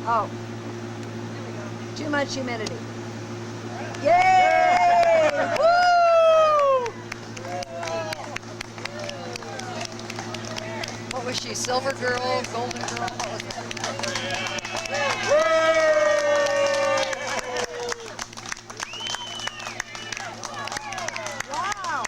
Oh, too much humidity. Yay! Woo! What was she? Silver girl, golden girl? What was that? Wow!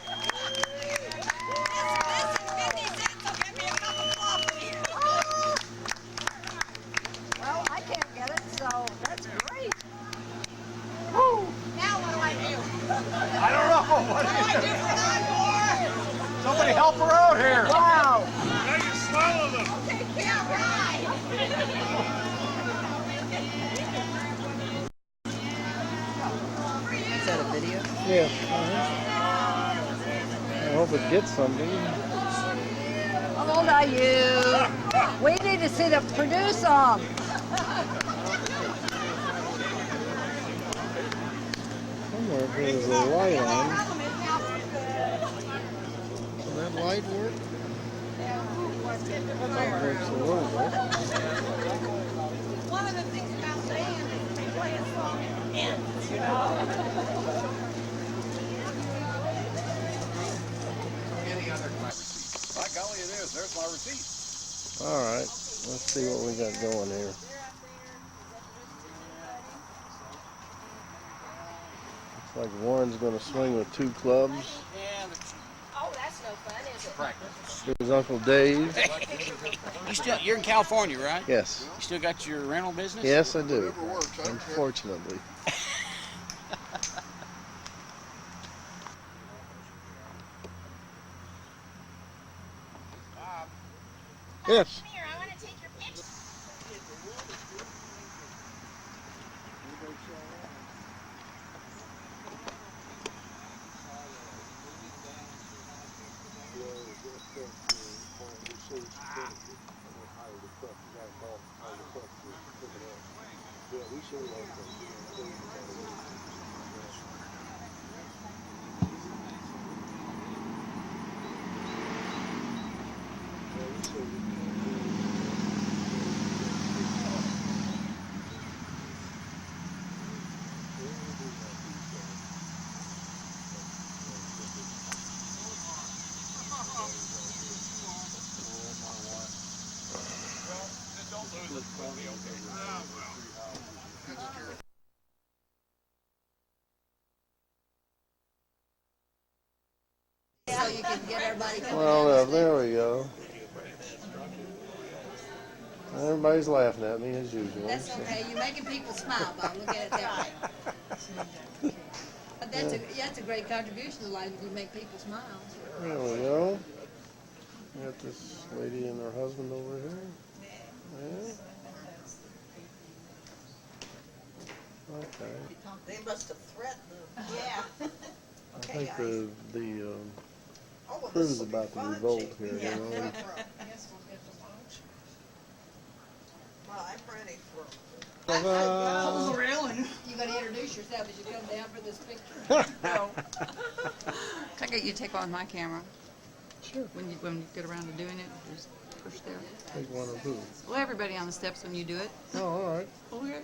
Well, I can't get it, so that's great. Woo! Now what do I do? I don't know. What do you do? Somebody help her out here. Wow! Now you swallow them. Okay, yeah, right. Is that a video? Yeah. I hope it gets something. How old are you? We need to see the produce song. Somewhere there's a light on. Does that light work? That works a little bit. One of the things about band is they play a song and it ends, you know? By golly, it is. There's my receipt. All right. Let's see what we got going here. Looks like Warren's going to swing with 2 clubs. Oh, that's no fun, is it? Practice. Here's Uncle Dave. You're in California, right? Yes. You still got your rental business? Yes, I do. Unfortunately. Yes. Come here, I want to take your picture. So you can get everybody coming Well, in. there we go. Everybody's laughing at me as usual. That's okay. You're making people smile, Bob. Look at it that way. But that's a great contribution to life if you make people smile. There we go. Got this lady and her husband over here. Yeah. Okay. They must have threatened them. Yeah. I think the Oh, crew's about to revolt here. Yeah. You know? Well, I'm ready for. Ta-da! You're going to introduce yourself as you come down for this picture. No. Can I get you to take on my camera? Sure. When you get around to doing it, just push there. Take one of who? Well, everybody on the steps when you do it. Oh, all right. Okay.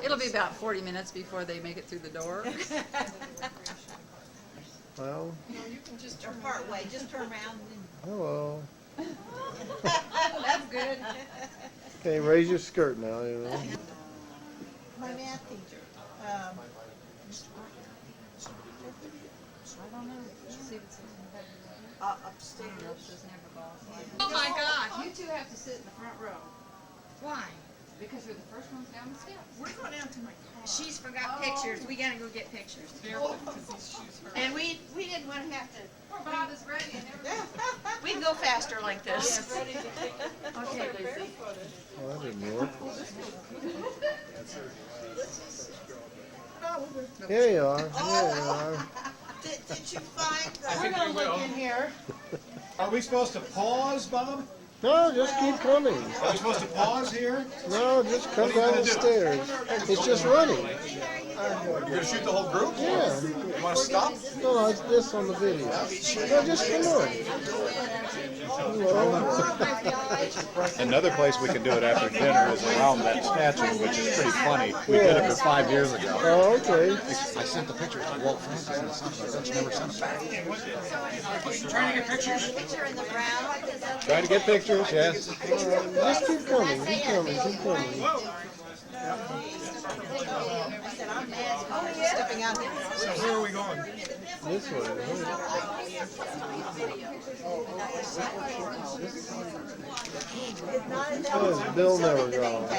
It'll be about 40 minutes before they make it through the door. Well, Or part way, just turn around and. hello. That's good. Okay, raise your skirt now, you know. My math teacher. I don't know. See if it's Upstairs. Oh my God! You two have to sit in the front row Why? because you're the first ones down the steps. We're going down to my car. She's forgot pictures. We gotta go get pictures. And we didn't want to have to. Poor Bob is ready and everything. We can go faster like this. Okay, Lucy. Oh, that didn't work. Here you are. Here you are. Did you find the? I think we will. Are we supposed to pause, Bob? No, just keep coming. Are we supposed to pause here? No, just come down the stairs. It's just running. You're going to shoot the whole group? Yeah. You want to stop? No, it's this on the video. No, just come on. Another place we could do it after dinner is around that statue, which is pretty funny. We did it for 5 years ago. Oh, okay. I sent the pictures to Walt Francis and the Sunshine. That's never sent them back. Trying to get pictures? Picture in the brown. Trying to get pictures, yes. Just keep coming, keep coming, keep coming. Stepping out here. Where are we going? This way. Bill never draws.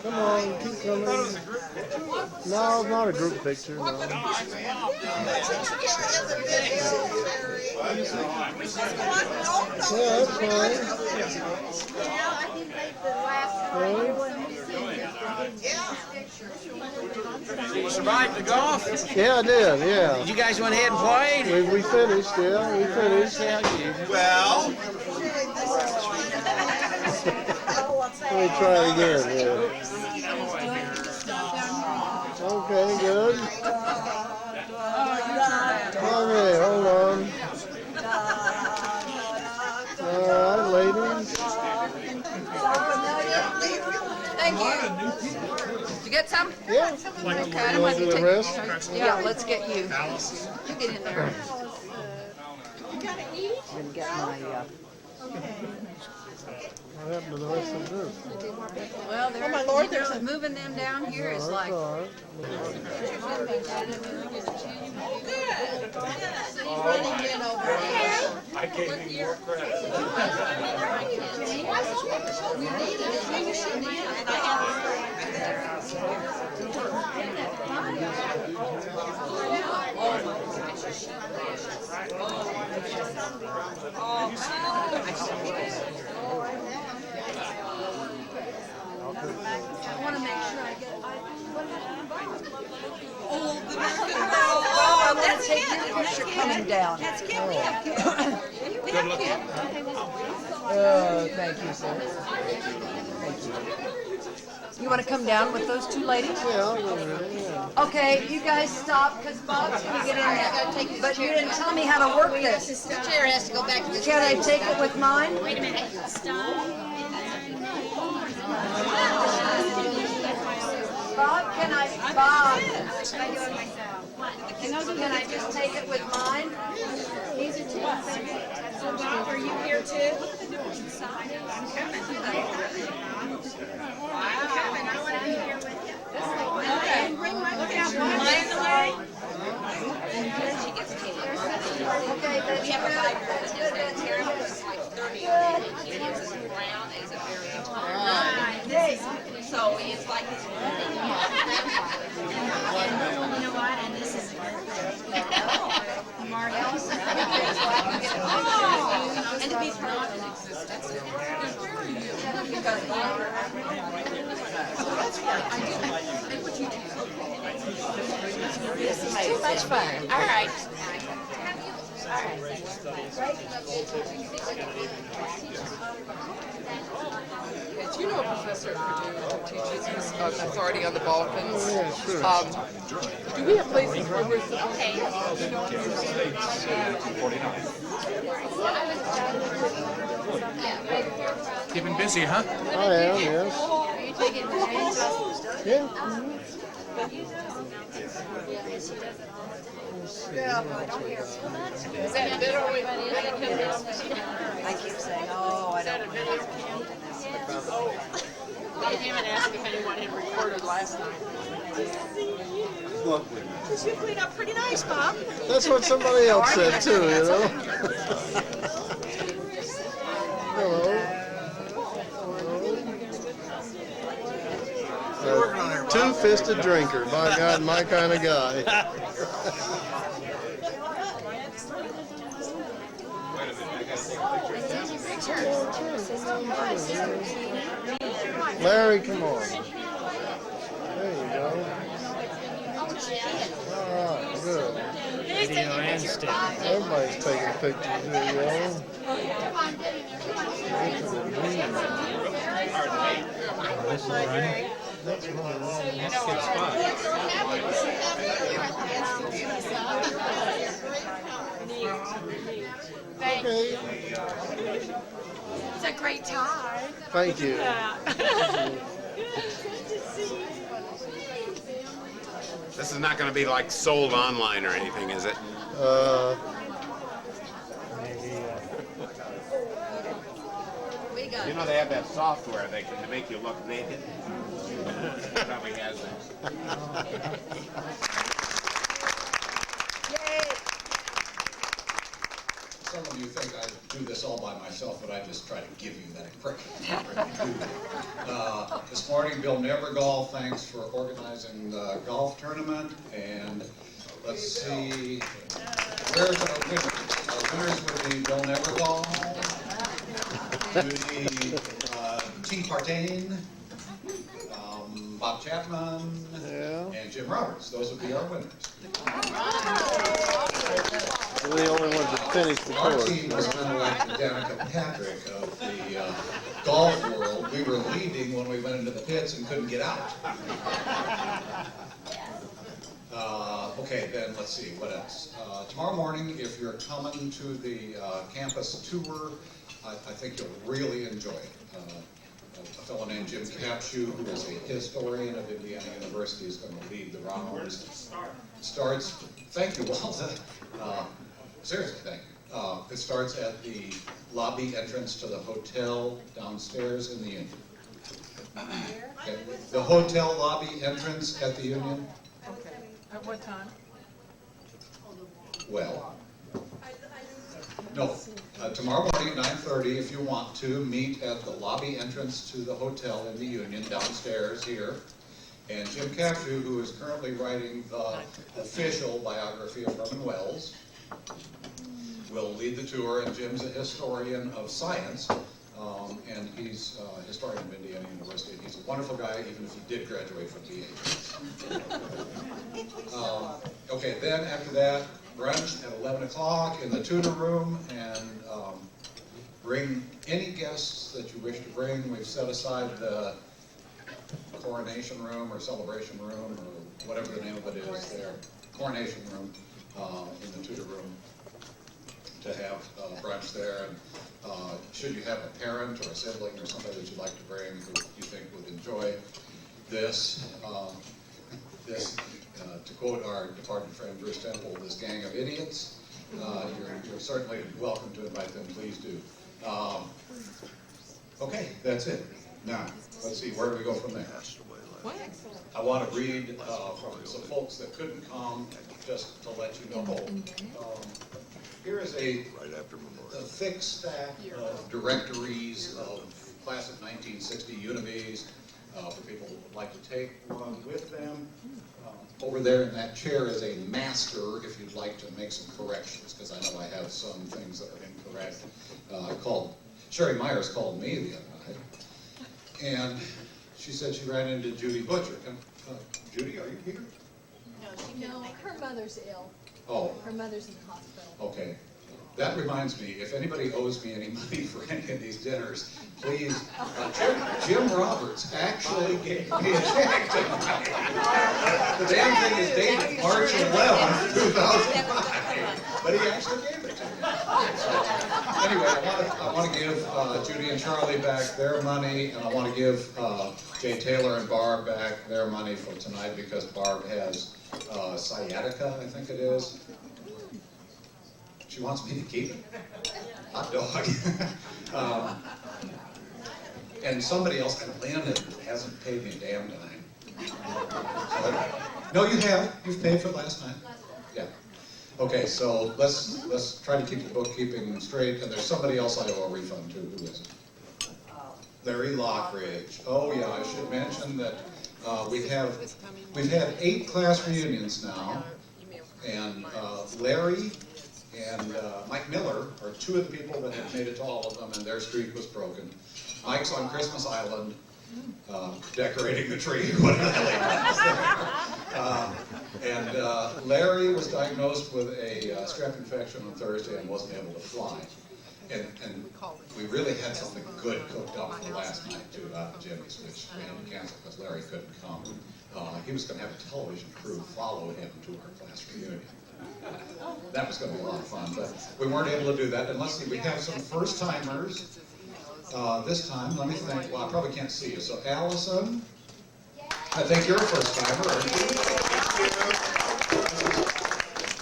Come on, keep coming. No, it's not a group picture. No. Yeah, Yeah, that's fine. I think the last Okay. You survived the golf? Yeah, I did, yeah. You guys went ahead and played? We finished, yeah, we finished. Well, Let me try it again, yeah. Okay, good. Okay, hold on. All right, ladies. Thank you. Did you get some? Yeah. Okay, I You don't want have to to do the take rest? Yeah, let's get you. You get in there. Didn't get my, What happened to the rest of the group? Well, they're my Lord, there's moving them down here is Oh, like. that's all right. I gave you more credit. I want to make sure I get. I'm gonna take your picture coming down. That's Kim. We have Kim. We have Kim. Thank you, sir. You want to come down with those two ladies? Yeah, I'll go with it, yeah. Okay, you guys stop, because Bob's gonna get in there. But you didn't tell me how to work this. This chair has to go back to the Can I take it with mine? Wait a minute. Stop. Bob, can I, Bob? Can I just take it with mine? So Bob, are you here too? I'm coming. I'm coming. I want to be here with you. Okay. Bring my picture. Mine's away. Okay, that's good, that's good, that's good. So it's like it's you know what? And this is Mario. And to be proud in existence. Too much fun. All right. Do you know a professor at Purdue who teaches authority on the Balkans? Yeah, sure. Do we have places where we're supposed Keeping busy, huh? I am, yes. Yeah. Is that video? I keep saying, oh, I don't. I came and asked if anyone had recorded last night. Because you cleaned up pretty nice, Bob. That's what somebody else said too, you know? Hello. Two-fisted drinker, by God, my kind of guy. Larry, come on. There you go. All right, good. Video and still. Everybody's taking pictures here, yo. This is right. That's mine. That's a good spot. Thank you. Okay. It's a great tie. Thank you. This is not going to be like sold online or anything, is it? We got You know they have that software they can make you look naked. Probably has that. Some of you think I do this all by myself, but I just try to give you that impression. This morning, Bill Nevergall, thanks for organizing the golf tournament. And let's see, where's our winners? Our winners would be Bill Nevergall, Judy T. Partain, Bob Chapman, and Jim Roberts. Those would be our winners. We're the only ones that finished the Our course. team was kind of like Danica Patrick of the golf world. We were leading when we went into the pits and couldn't get out. Okay, then let's see, what else? Tomorrow morning, if you're coming to the campus tour, I think you'll really enjoy it. A fellow named Jim Capshew, who is a historian of Indiana University, is going to lead the rounds. Starts, thank you, Walter. Seriously, thank you. It starts at the lobby entrance to the hotel downstairs in the Union. Okay. The hotel lobby entrance at the Union. Okay. At what time? Well, no, tomorrow morning at 9:30, if you want to, meet at the lobby entrance to the hotel in the Union downstairs here. And Jim Capshew, who is currently writing the official biography of Herman Wells, will lead the tour. And Jim's a historian of science, and he's a historian of Indiana University. He's a wonderful guy, even if he did graduate from BA. Okay, then after that, brunch at 11 o'clock in the tutor room, and bring any guests that you wish to bring. We've set aside the coronation room or celebration room or whatever the name of it is there, coronation room in the tutor room to have brunch there. And should you have a parent or a sibling or somebody that you'd like to bring who you think would enjoy this, to quote our departed friend Bruce Temple, this gang of idiots, you're certainly welcome to invite them, please do. Okay, that's it. Now, let's see, where do we go from there? I want to read from some folks that couldn't come, just to let you know. Here is a thick stack of directories of class of 1960 Univies for people who would like to take one with them. Over there in that chair is a master if you'd like to make some corrections, because I know I have some things that are incorrect. Sherry Myers called me the other night, and she said she ran into Judy Butcher. Judy, are you here? No, her mother's ill. Oh, Her mother's in the hospital. okay. That reminds me, if anybody owes me any money for any of these dinners, please, Jim Roberts actually gave me a check tonight. The damn thing is dated March 11th, 2005, but he actually gave it to me. Anyway, I want to give Judy and Charlie back their money, and I want to give Jay Taylor and Barb back their money for tonight, because Barb has sciatica, I think it is. She wants me to keep it. Hot dog. And somebody else, and Lynn hasn't paid me a damn dime. No, you have. You've paid for it last time. Yeah. Okay, so let's try to keep the bookkeeping straight. And there's somebody else I owe a refund to. Who is it? Larry Lockridge. Oh yeah, I should mention that we've had 8 class reunions now, and Larry and Mike Miller are 2 of the people that have made it to all of them, and their streak was broken. Mike's on Christmas Island, decorating the tree, whatever the hell he does there. And Larry was diagnosed with a strep infection on Thursday and wasn't able to fly. And we really had something good cooked up for last night, too, out of Jimmy's, which we had to cancel because Larry couldn't come. He was going to have a television crew follow him to our class reunion. That was going to be a lot of fun, but we weren't able to do that. And let's see, we have some first-timers. This time, let me think. Well, I probably can't see you. So, Allison, I think you're a first-timer, aren't you?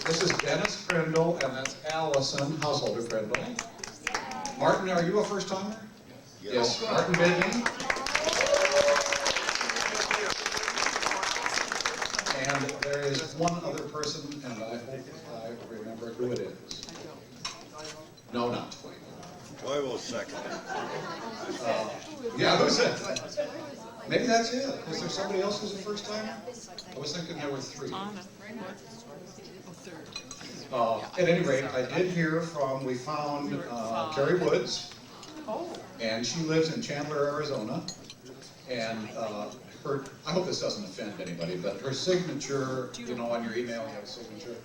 This is Dennis Crandall, and that's Allison, householder Crandall. Martin, are you a first-timer? Yes. Martin Bidney. And there is one other person, and I hope I remember who it is. No, not Toy. Toy will second it. Yeah, who's it? Maybe that's it. Is there somebody else who's a first timer? I was thinking there were three. At any rate, I did hear from, we found Carrie Woods, and she lives in Chandler, Arizona. And her, I hope this doesn't offend anybody, but her signature, you know, on your email, you have a signature.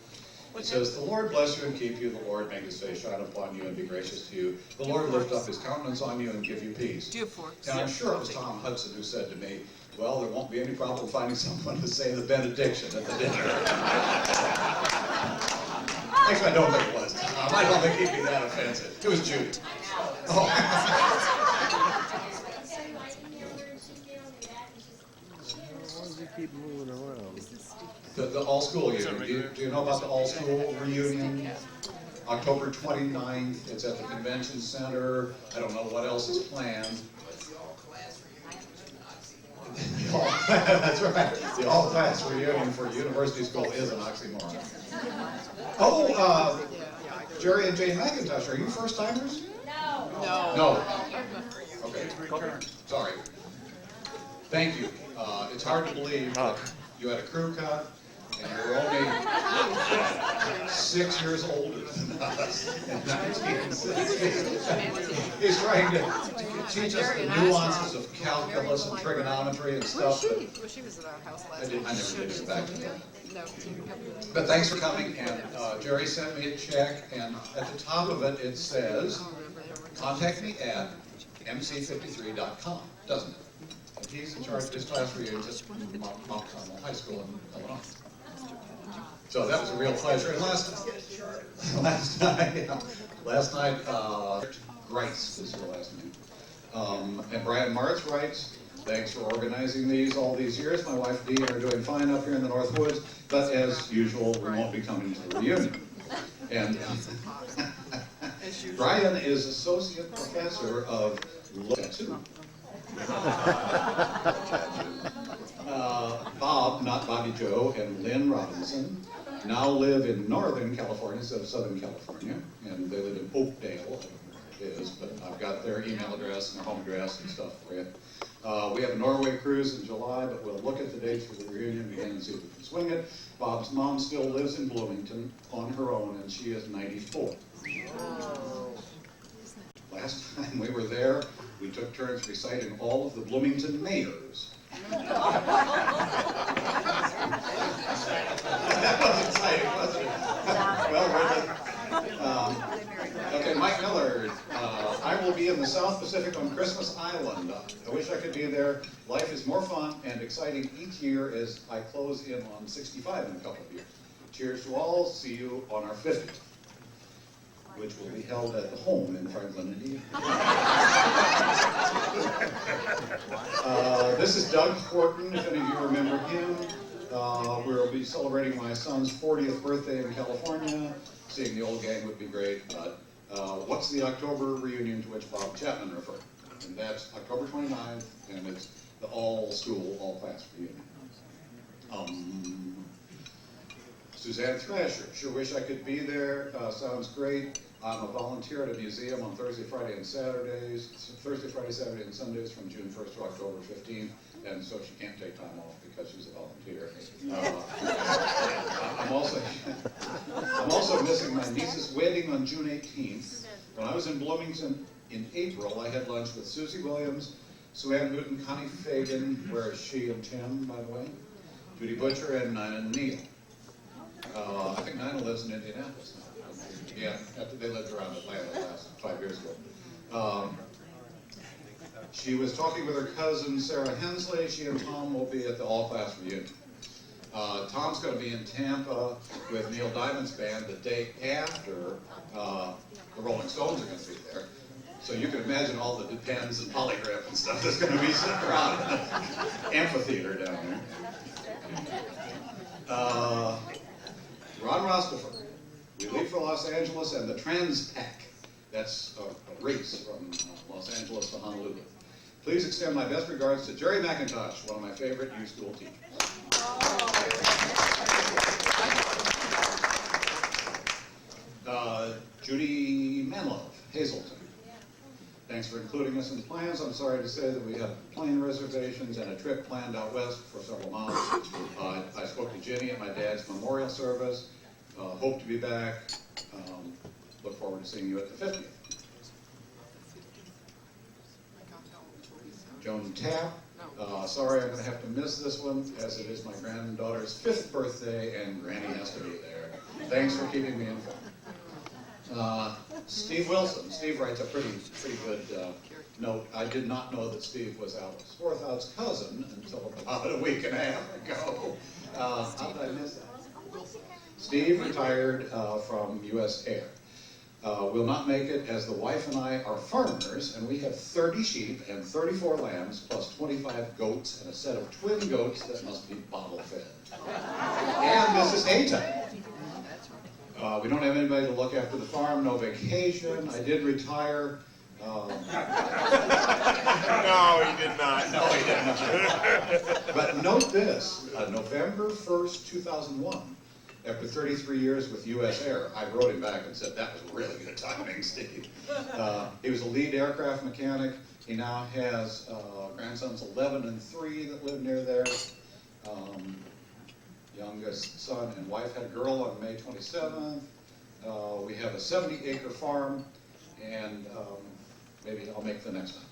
It says, "The Lord bless you and keep you. The Lord make his face shine upon you and be gracious to you. The Lord lift up his countenance on you and give you peace." And I'm sure it was Tom Hudson who said to me, "Well, there won't be any problem finding someone to say the benediction at the dinner." Actually, I don't think it was Tom. I don't think he'd be that offensive. It was Judy. Oh. Why does he keep moving around? The all-school union. Do you know about the all-school reunion? October 29th. It's at the convention center. I don't know what else is planned. That's right. The all-class reunion for university school is an oxymoron. Oh, Jerry and Jane McIntosh, are you first-timers? No. Okay. Sorry. Thank you. It's hard to believe that you had a crew cut, and you're only 6 years older than us in 1960. He's trying to teach us the nuances of calculus and trigonometry and stuff. She was at our house last I never did it back then. No. But thanks for coming, and Jerry sent me a check, and at the top of it, it says, "Contact me at mc53.com," doesn't it? And he's in charge of this class reunion at Mount Carmel High School in Illinois. So that was a real pleasure. And last night, Grice is her last name. And Brian Martz writes, "Thanks for organizing these all these years. My wife Dee are doing fine up here in the North Woods, but as usual, we won't be coming to the reunion." And Brian is associate professor of tattoo. Bob, not Bobby Joe, and Lynn Robinson now live in Northern California instead of Southern California, and they live in Oakdale, I don't know where it is, but I've got their email address and their home address and stuff for you. We have a Norway cruise in July, but we'll look at the dates for the reunion again and see if we can swing it. Bob's mom still lives in Bloomington on her own, and she is 94. Last time we were there, we took turns reciting all of the Bloomington mayors. That was exciting, wasn't it? Well, okay, Mike Miller. I will be in the South Pacific on Christmas Island. I wish I could be there. Life is more fun and exciting each year as I close in on 65 in a couple of years. Cheers to all. See you on our 50th, which will be held at the home in Franklin, Indiana. This is Doug Horton, if any of you remember him. We'll be celebrating my son's 40th birthday in California. Seeing the old gang would be great, but what's the October reunion to which Bob Chapman referred? And that's October 29th, and it's the all-school, all-class reunion. Suzanne Thrasher, sure wish I could be there. Sounds great. I'm a volunteer at a museum on Thursday, Friday, and Saturday, Saturday, and Sundays from June 1st to October 15th, and so she can't take time off because she's a volunteer. I'm also missing my niece's wedding on June 18th. When I was in Bloomington in April, I had lunch with Susie Williams, Sue Ann Newton, Connie Fagan, where is she and Tim, by the way, Judy Butcher, and Nina Neal. I think Nina lives in Indianapolis now. Yeah, after they lived around Atlanta last 5 years ago. She was talking with her cousin Sarah Hensley. She and Tom will be at the all-class reunion. Tom's going to be in Tampa with Neil Diamond's band the day after the Rolling Stones are going to be there. So you can imagine all the Depends and Polygraph and stuff that's going to be sitting around in the amphitheater down there. Ron Rostaffer. We leave for Los Angeles and the Trans-Pac. That's a race from Los Angeles to Honolulu. Please extend my best regards to Jerry McIntosh, one of my favorite U School teachers. Judy Manlove, Hazelton. Thanks for including us in the plans. I'm sorry to say that we have plane reservations and a trip planned out west for several months. I spoke to Jenny at my dad's memorial service. Hope to be back. Look forward to seeing you at the 50th. Joan Tapp. Sorry, I'm going to have to miss this one, as it is my granddaughter's 5th birthday, and Granny has to be there. Thanks for keeping me informed. Steve Wilson. Steve writes a pretty good note. I did not know that Steve was Alice Swarthout's cousin until about a week and a half ago. How did I miss that? Steve retired from U.S. Air. Will not make it, as the wife and I are farmers, and we have 30 sheep and 34 lambs, plus 25 goats and a set of twin goats that must be bottle fed. And this is haytime. We don't have anybody to look after the farm, no vacation. I did retire. No, he did not. No, he did not. But note this, November 1st, 2001, after 33 years with U.S. Air, I wrote him back and said, that was really good timing, Steve. He was a lead aircraft mechanic. He now has grandsons 11 and 3 that live near there. Youngest son and wife had a girl on May 27th. We have a 70-acre farm, and maybe I'll make the next one.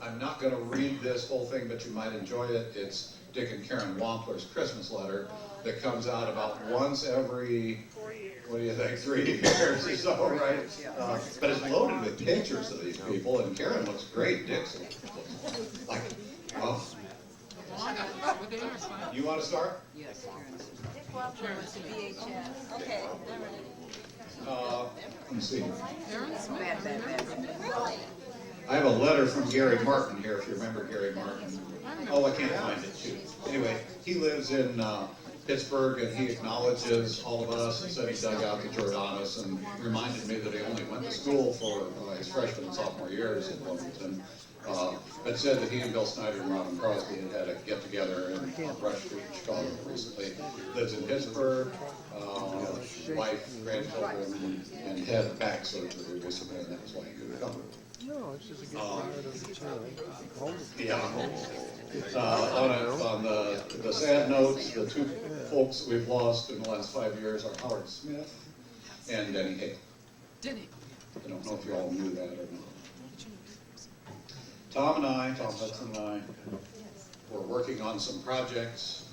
I'm not going to read this whole thing, but you might enjoy it. It's Dick and Karen Wampler's Christmas letter that comes out about once every, 4 years. What do you think, 3 years or so, right? But it's loaded with pictures of these people, and Karen looks great. Dick looks like, well, you want to start? Yes. Dick Wampler was the VHS. Okay. Let me see. Bad. I have a letter from Gary Martin here, if you remember Gary Martin. Oh, I can't find it, too. Anyway, he lives in Pittsburgh, and he acknowledges all of us and said he dug out the Jordanos and reminded me that he only went to school for his freshman and sophomore years in Wilmington. But said that he and Bill Snyder and Robin Crosby had a get-together in Brush Street, Chicago recently. Lives in Pittsburgh, wife, grandchildren, and had back surgery recently, and that was why he couldn't come. No, it's just a get tired of the channel. Yeah. On the sad notes, the two folks we've lost in the last 5 years are Howard Smith and Denny Hale. Denny. I don't know if you all knew that or not. Tom Hudson and I, we're working on some projects,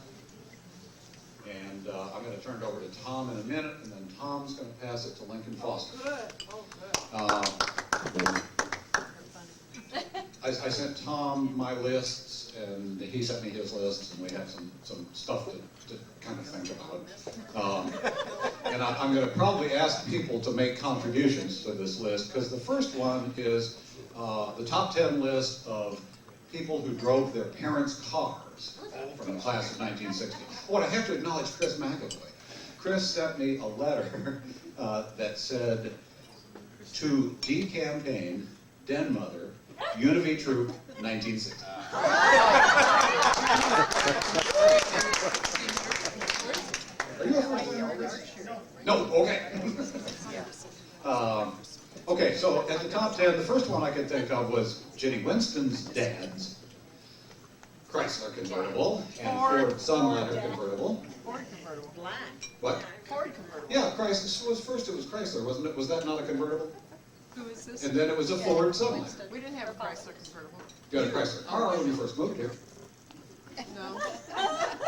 and I'm going to turn it over to Tom in a minute, and then Tom's going to pass it to Lincoln Foster. I sent Tom my lists, and he sent me his lists, and we have some stuff to kind of think about. And I'm going to probably ask people to make contributions to this list, because the first one is the top 10 list of people who drove their parents' cars from the class of 1960. What I have to acknowledge Chris McAvoy. Chris sent me a letter that said, to D Campaign, Den Mother, Univy Troop, 1960. Are you a first? No, okay. Okay, so at the top 10, the first one I could think of was Jenny Winston's dad's Chrysler convertible and Ford Sunlander convertible. Ford convertible. Black. What? Ford convertible. Yeah, Chrysler. First it was Chrysler, wasn't it? Was that not a convertible? Who is this? And then it was a Ford Sunlander. We didn't have a Chrysler convertible. You had a Chrysler car when you first moved here. No.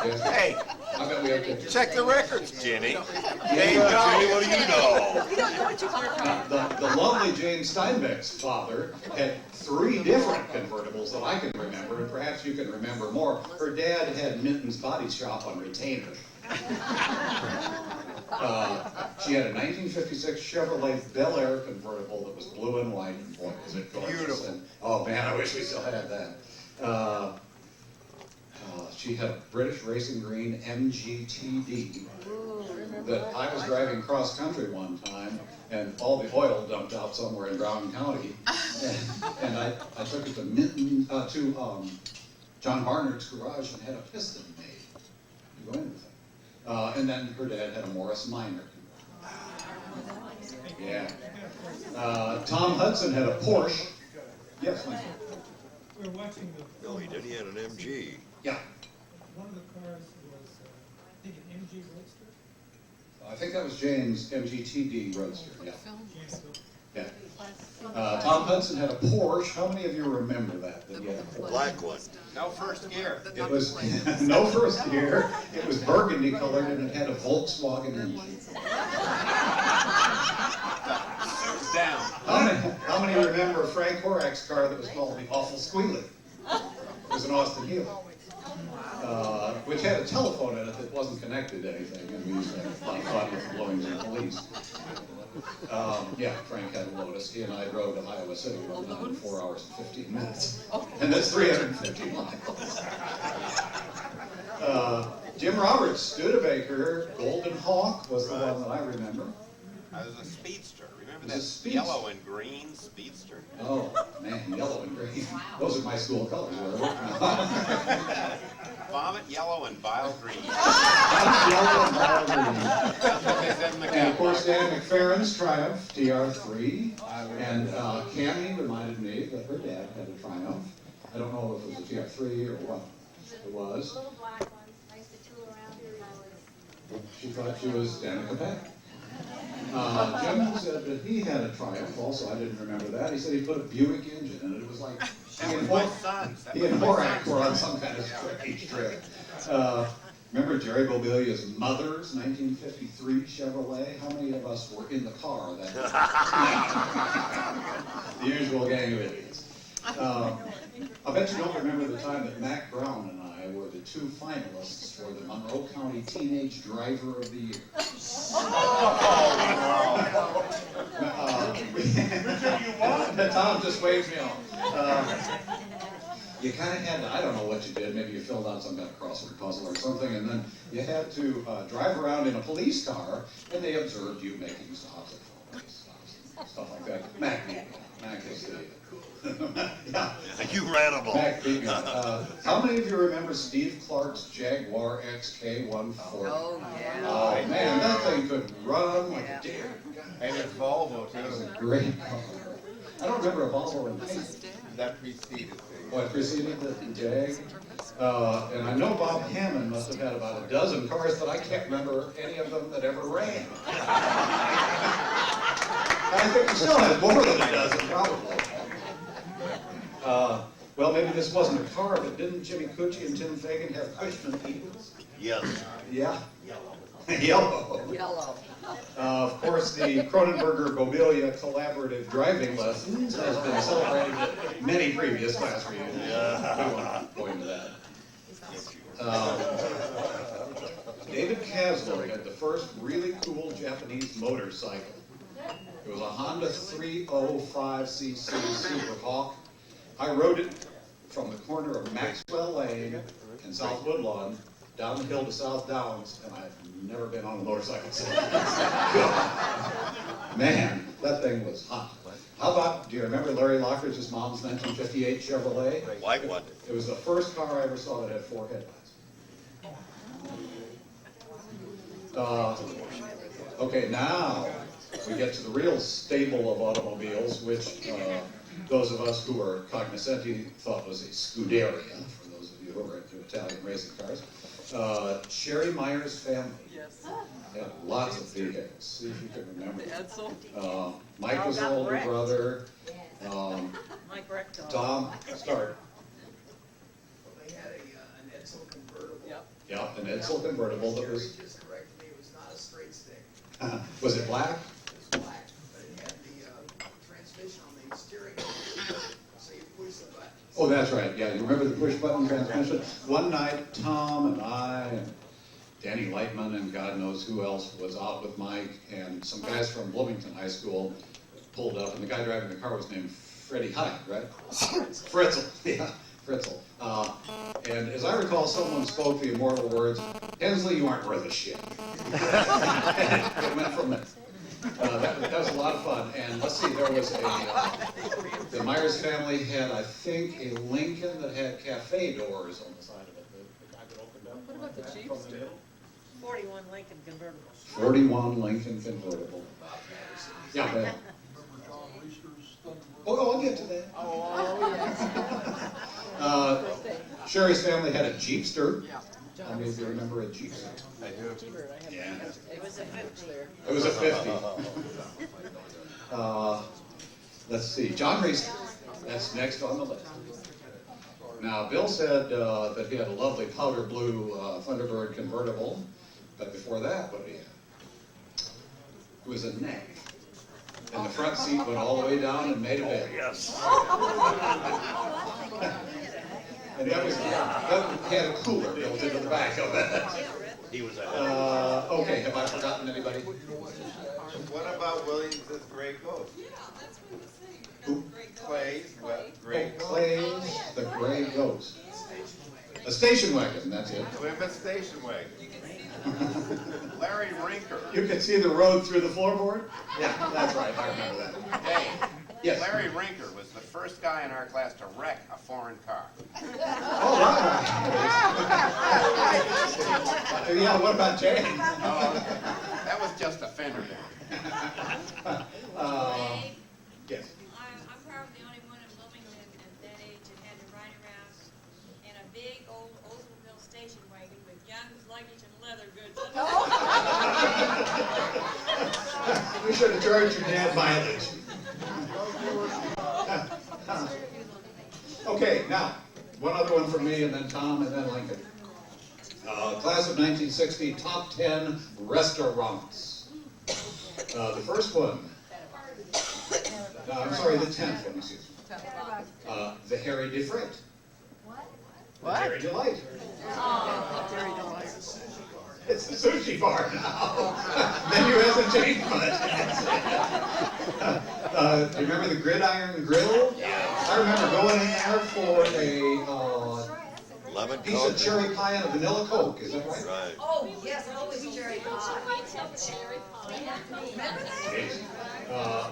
Yes. Hey, I I bet we have pictures. Check the records, Jenny. There you go. Jenny, what do you know? You don't know what you're talking about. The lovely Jane Steinbeck's father had 3 different convertibles that I can remember, and perhaps you can remember more. Her dad had Minton's Body Shop on retainer. She had a 1956 Chevrolet Bel Air convertible that was blue and white, and boy, was it gorgeous. Beautiful. And, oh man, I wish we still had that. She had a British Racing Green MGTD that I was driving cross country one time, and all the oil dumped out somewhere in Brown County, and I took it to Minton, John Barnard's garage and had a piston made to go in with it. And then her dad had a Morris Minor. Yeah. Tom Hudson had a Porsche. Yes, Michael. We were watching the No, he did. He had an MG. Yeah. one of the cars was, I think, an MG Roadster. I think that was Jane's MGTD Roadster. Yeah. James Hill. Yeah. Tom Hudson had a Porsche. How many of you remember that? That he had a Porsche? Black one. No first gear. It was no first gear. It was burgundy colored and it had a Volkswagen engine. Down. How many remember Frank Horak's car that was called the Awful Squealy? It was an Austin Heel, which had a telephone in it that wasn't connected to anything, and we used to have a lot of fun with blowing the police. Yeah, Frank had a Lotus. He and I drove to Iowa City in 4 hours and 15 minutes. And that's 350 miles. Jim Roberts, Studebaker, Golden Hawk was the one that I remember. I was a speedster. Remember It that was a speedster. yellow and green speedster? Oh, man, yellow and green. Those are my school colors. Vomit yellow and bile green. Yellow and bile green. That's what they said in the And of course, catalog. Dan McFerrin's Triumph TR3. And Cammie reminded me that her dad had a Triumph. I don't know if it was a TR3 or what it was. Little black ones. I used to tool around here when I was. She thought she was Danica Peck. Jim said that he had a Triumph also. I didn't remember that. He said he put a Buick engine in it. It was like That was my son's. That he was and my Horak son's. were on some kind of strange trip. Remember Jerry Bobilia's mother's 1953 Chevrolet? How many of us were in the car that The usual gang of idiots. I bet you don't remember the time that Mac Brown and I were the 2 finalists for the Monroe County Teenage Driver of the Year. Tom just waves me off. You kind of had to, I don't know what you did, maybe you filled out some kind of crossword puzzle or something, and then you had to drive around in a police car, and they observed you making stops at police stops, stuff like that. Mac beat me. Mac is the... yeah. You ran them all. Mac beat me. How many of you remember Steve Clark's Jaguar XK140? Oh, yeah. Oh, man, that thing could run like a deer. And it's Volvo That was a too. great car. I don't remember a Volvo in paint. That preceded things. What preceded the Jag? And I know Bob Hammond must have had about a dozen cars, but I can't remember any of them that ever ran. I think he still has more than a dozen, probably. Well, maybe this wasn't a car, but didn't Jimmy Cucci and Tim Fagan have Cushman Eagles? Yes. Yeah. Yellow. Yellow. Of course, the Cronenberger Bobilia collaborative driving lessons has been celebrated at many previous class reunions. We won't go into that. David Kasler had the first really cool Japanese motorcycle. It was a Honda 305cc Super Hawk. I rode it from the corner of Maxwell Lane and South Woodlawn down the hill to South Downs, and I've never been on a motorcycle since. Man, that thing was hot. How about, do you remember Larry Lockridge's mom's 1958 Chevrolet? White one. It was the first car I ever saw that had 4 headlights. Okay, now we get to the real stable of automobiles, which those of us who are cognoscenti thought was a Scuderia, for those of you who are into Italian racing cars. Sherry Meyer's family. Yes. Yeah, lots of vehicles. See if you can remember. The Edsel. Mike was an older brother. Mike Rector. Tom, start. They had an Edsel convertible. Yep. Yep, an Edsel convertible that was. Just corrected me, it was not a straight stick. Was it black? It was black, but it had the transmission on the steering wheel. So you push the button. Oh, that's right, yeah, you remember the push button transmission? One night, Tom and I and Danny Lightman and God knows who else was out with Mike, and some guys from Bloomington High School pulled up, and the guy driving the car was named Freddie Hyde, right? Fritzl, yeah, Fritzl. And as I recall, someone spoke the immortal words, Hensley, you aren't worth a shit. It went from there. That was a lot of fun, and let's see, there was the Myers family had, I think, a Lincoln that had cafe doors on the side of it. The guy that opened up. What about the Jeep? 41 Lincoln convertible. 41 Lincoln convertible. Yeah, man. Oh, I'll get to that. Sherry's family had a Jeepster. How many of you remember a Jeepster? I do. Yeah. It was a 50. It was a 50. Let's see, John Reister. That's next on the list. Now, Bill said that he had a lovely powder blue Thunderbird convertible, but before that, what did he have? It was a neck. And the front seat went all the way down and made a bed. Yes. And that had a cooler built into the back of it. He was Okay, have I forgotten anybody? What about Williams' Gray Ghost? Who? Clay's Gray Ghost. Clay's The Gray Ghost. A station wagon, that's it. Plymouth Station Wagon. Larry Rinker. You can see the road through the floorboard? Yeah, that's right, I remember that. Hey, Yes. Larry Rinker was the first guy in our class to wreck a foreign car. All right. Yeah, what about Jay? That was just a fender bender. Yes. I'm probably the only one in Bloomington at that age that had to ride around in a big old Oldsmobile station wagon with guns, luggage, and leather goods. We should have charged your dad mileage. Okay, now, one other one from me, and then Tom, and then Lincoln. Class of 1960, top 10 restaurants. The first one, I'm sorry, the 10th one, excuse me. The Harry DeFrit. What? Harry Delight. Jerry Delight. It's the sushi bar now. Menu hasn't changed much. Do you remember the Gridiron Grill? Yeah. I remember going in there for a piece of cherry pie and a vanilla Coke. Is that right? Right. Oh, yes, always cherry pie.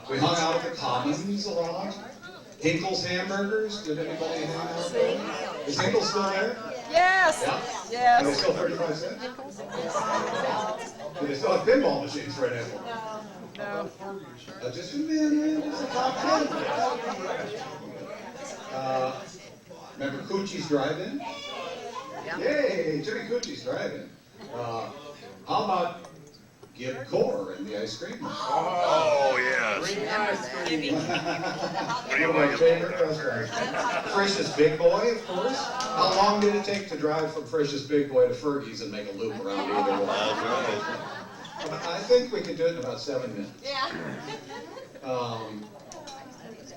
We hung out at the Commons a lot. Hinkle's Hamburgers. Did anybody hang out there? Is Hinkle still there? Yes. Yeah. Are they still 35 cents? Do they still have pinball machines for an apple? No. Just a minute. It's the top 10. Remember Coochie's Drive-In? Yay, Jimmy Coochie's Drive-In. How about Gib Core in the ice cream? Oh, yes. One of my favorite restaurants. Frisch's Big Boy, of course. How long did it take to drive from Frisch's Big Boy to Fergie's and make a loop around either one? I think we could do it in about 7 minutes. Yeah.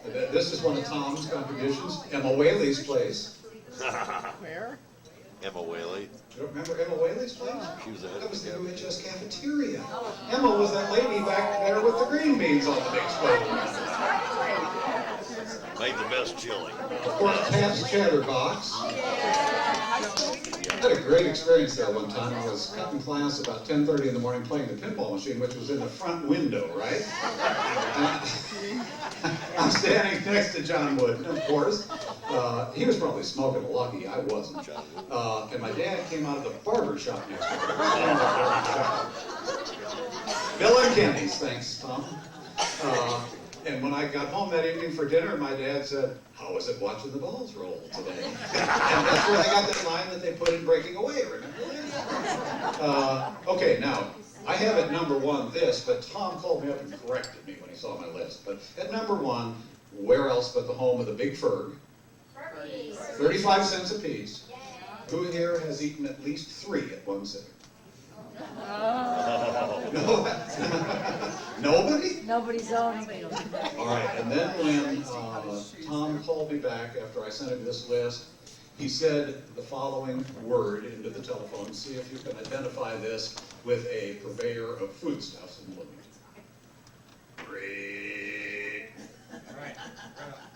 This is one of Tom's contributions. Emma Whaley's place. Where? Emma Whaley. You don't remember Emma Whaley's place? She was That was the UHS cafeteria. Emma was that lady back there with the green beans on the big stove. Made the best chili. Of course, Pat's Chatterbox. I had a great experience there one time. I was cutting class about 10:30 in the morning playing the pinball machine, which was in the front window, right? I'm standing next to John Wooden, of course. He was probably smoking a Lucky, I wasn't. And my dad came out of the barber shop next door. Bill and Kenny's, thanks, Tom. And when I got home that evening for dinner, my dad said, "How was it watching the balls roll today?" And that's where they got that line that they put in Breaking Away, remember that? Okay, now, I have at number 1 this, but Tom called me up and corrected me when he saw my list. But at number 1, where else but the home of the Big Ferg? 35 cents a piece. Who here has eaten at least 3 at one sitting? Oh. No? Nobody? Nobody's on. All right, and then when Tom called me back after I sent him this list, he said the following word into the telephone. See if you can identify this with a purveyor of foodstuffs in Bloomington. Great. Right.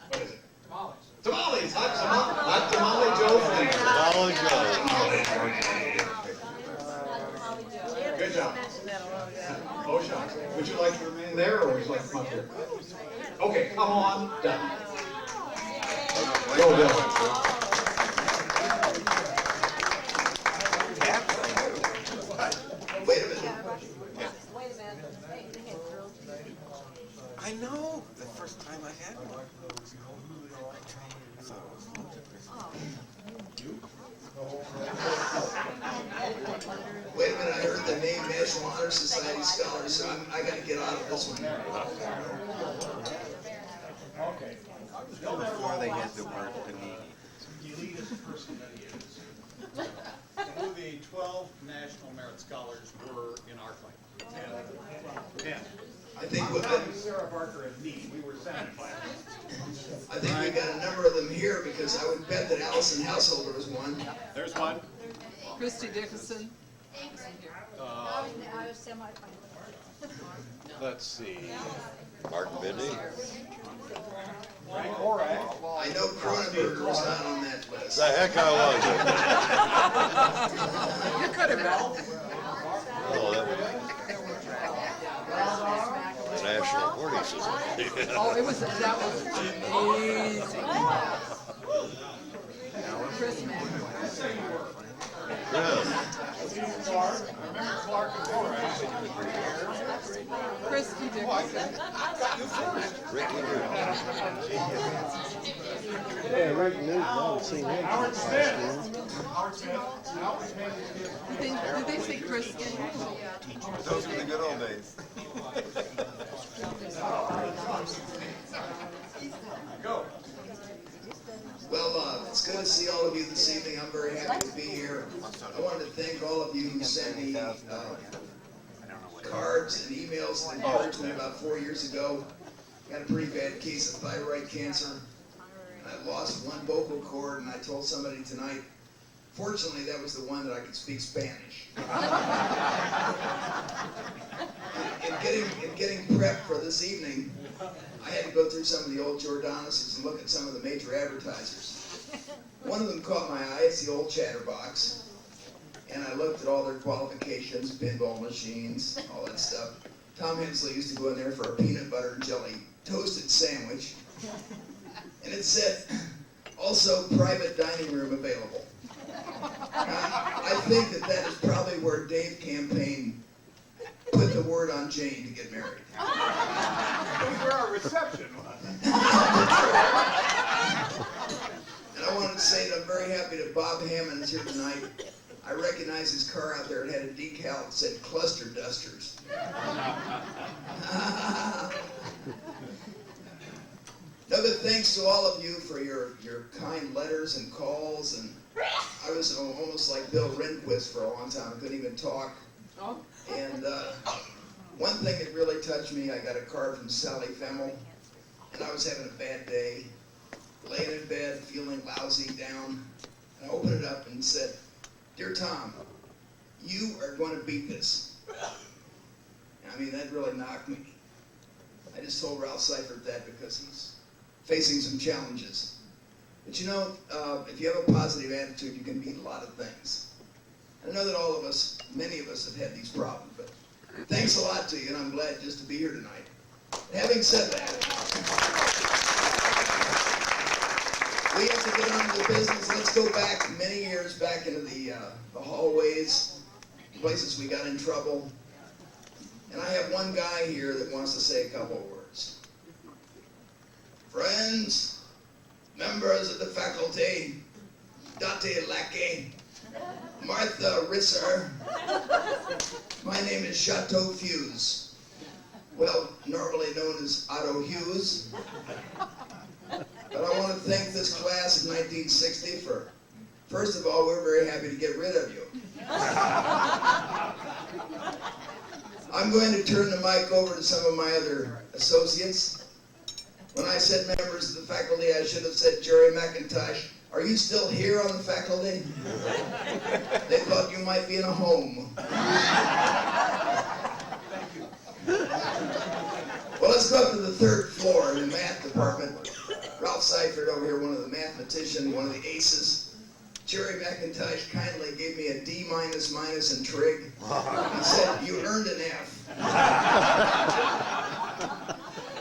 What is it? Tamales. Tamales! Hot tamale Joe. Tamale Joe. Good job. Oh, shucks. Would you like to remain there, or would you like to come up here? Okay, come on, done. Go, Bill. Wait a minute. I know. The first time I had one. So, wait a minute, I heard the name National Honor Society Scholar, so I gotta get out of this one. Before they had the word panini. The elitist person that he is. Who the 12 National Merit Scholars were in our class. 10. I think Sarah Barker and me, we were 75. I think we got a number of them here because I would bet that Allison Householder was one. There's one. Christy Dickinson. I was semi-final. Let's see. Martin Bidney. Frank Horak. I know Cronenberger was not on that list. The heck I was. You could have been. Oh, that was the National Horny Society. Oh, that was amazing. Chris Mack. Yeah. Christy Dickinson. Ricky Root. Yeah, Rick Newton, I haven't seen him. Howard Smith. Howard Smith. Did they say Christy? Those were the good old days. Go. Well, it's good to see all of you this evening. I'm very happy to be here. I wanted to thank all of you who sent me cards and emails that encouraged me about 4 years ago. I got a pretty bad case of thyroid cancer. I lost one vocal cord, and I told somebody tonight, fortunately, that was the one that I could speak Spanish. In getting prepped for this evening, I had to go through some of the old Jordanuses and look at some of the major advertisers. One of them caught my eye. It's the old Chatterbox. And I looked at all their qualifications, pinball machines, all that stuff. Tom Hensley used to go in there for a peanut butter and jelly toasted sandwich. And it said, also private dining room available. I think that is probably where Dave Campaign put the word on Jane to get married. Those were our reception. And I wanted to say that I'm very happy that Bob Hammond is here tonight. I recognize his car out there. It had a decal that said Cluster Dusters. Another thanks to all of you for your kind letters and calls. And I was almost like Bill Rehnquist for a long time. I couldn't even talk. Oh. And one thing that really touched me, I got a card from Sally Femmel, and I was having a bad day, laying in bed, feeling lousy, down, and I opened it up and said, "Dear Tom, you are going to beat this." And I mean, that really knocked me. I just told Ralph Seifert that because he's facing some challenges. But you know, if you have a positive attitude, you can beat a lot of things. I know that all of us, many of us have had these problems, but thanks a lot to you, and I'm glad just to be here tonight. Having said that, we have to get on to the business. Let's go back many years back into the hallways, places we got in trouble. And I have one guy here that wants to say a couple of words. Friends, members of the faculty, Date Lackey, Martha Risser, my name is Chateau Fuse. Well, normally known as Otto Hughes. But I want to thank this class of 1960 for First of all, we're very happy to get rid of you. I'm going to turn the mic over to some of my other associates. When I said members of the faculty, I should have said Jerry McIntosh. Are you still here on the faculty? They thought you might be in a home. Well, let's go up to the third floor in the math department. Ralph Seifert over here, one of the mathematicians, one of the aces. Jerry McIntosh kindly gave me a D minus in trig. He said, you earned an F.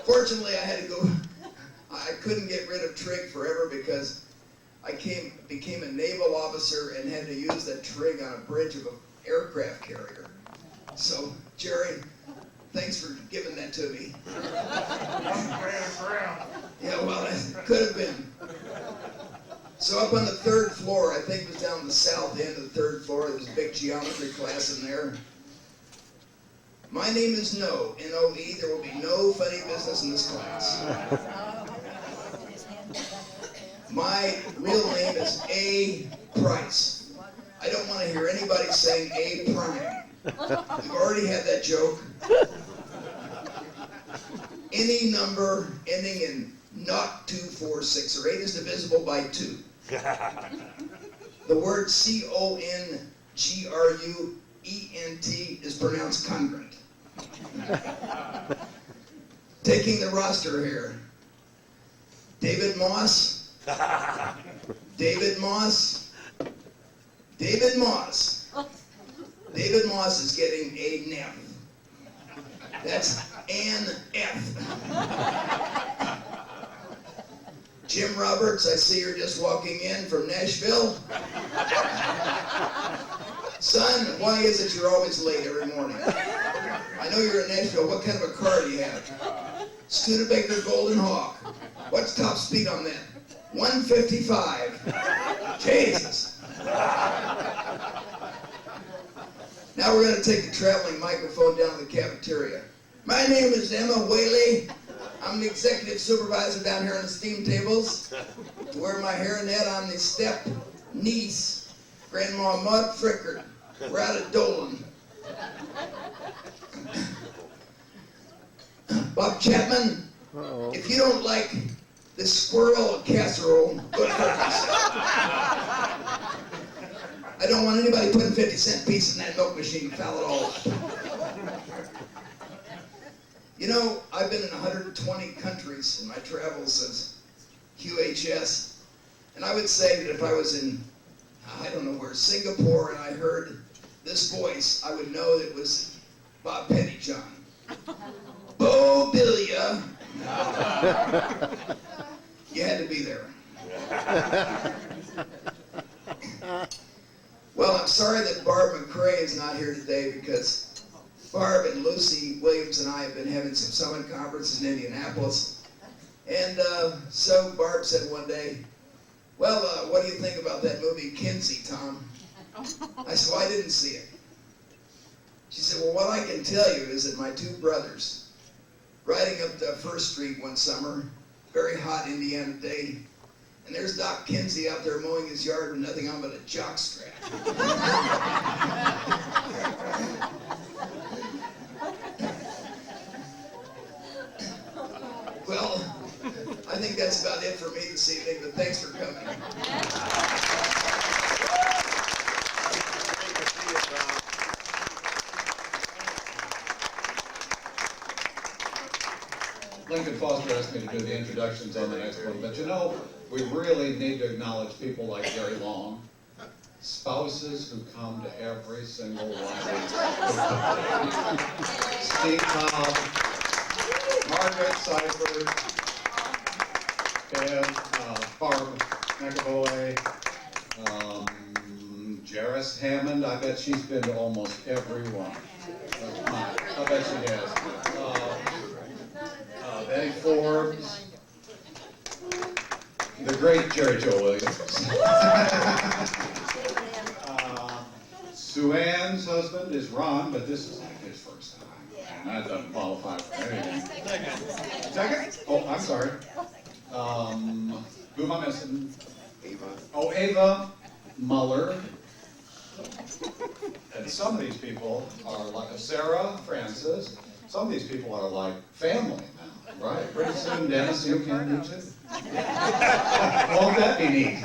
Fortunately, I couldn't get rid of trig forever because I became a naval officer and had to use that trig on a bridge of an aircraft carrier. So, Jerry, thanks for giving that to me. Yeah, well, it could have been. So up on the third floor, I think it was down the south end of the third floor, there's a big geometry class in there. My name is No, N-O-E. There will be no funny business in this class. My real name is A. Price. I don't want to hear anybody saying A. Prime. We've already had that joke. Any number ending in not 2, 4, 6, or 8 is divisible by 2. The word C-O-N-G-R-U-E-N-T is pronounced congruent. Taking the roster here. David Moss. David Moss. David Moss. David Moss is getting a NF. That's an F. Jim Roberts, I see you're just walking in from Nashville. Son, why is it you're always late every morning? I know you're in Nashville. What kind of a car do you have? Studebaker Golden Hawk. What's top speed on that? 155. Jesus. Now we're going to take the traveling microphone down to the cafeteria. My name is Emma Whaley. I'm the executive supervisor down here on the steam tables. To wear my hairnet on the step niece, Grandma Maud Frickard. We're out of Dolan. Bob Chapman, if you don't like this squirrel casserole, go to I don't want anybody putting 50-cent piece in that milk machine. Foul it all up. You know, I've been in 120 countries in my travels as QHS, and I would say that if I was in, I don't know where, Singapore, and I heard this voice, I would know that it was Bob Pettyjohn. Bobilia. You had to be there. Well, I'm sorry that Barb McCrae is not here today because Barb and Lucy Williams and I have been having some summit conferences in Indianapolis. And so Barb said one day, well, what do you think about that movie Kinsey, Tom? I said, well, I didn't see it. She said, well, what I can tell you is that my two brothers, riding up to First Street one summer, very hot Indiana day, and there's Doc Kinsey out there mowing his yard with nothing on but a jock strap. Well, I think that's about it for me this evening, but thanks for coming. Lincoln Foster asked me to do the introductions on the next one, but you know, we really need to acknowledge people like Gary Long, spouses who come to every single one. Steve Cobb, Margaret Seifert, Barb McAvoy, Jairus Hammond. I bet she's been to almost every one. I bet she has. Betty Forbes, the great Jerry Joe Williams. Sue Ann's husband is Ron, but this is like his first time. And that doesn't qualify for anything. Second? Oh, I'm sorry. Who am I missing? Ava. Oh, Ava. Muller. And some of these people are like Sarah, Francis. Some of these people are like family now, right? Pretty soon, Dennis, you can do too. Won't that be neat?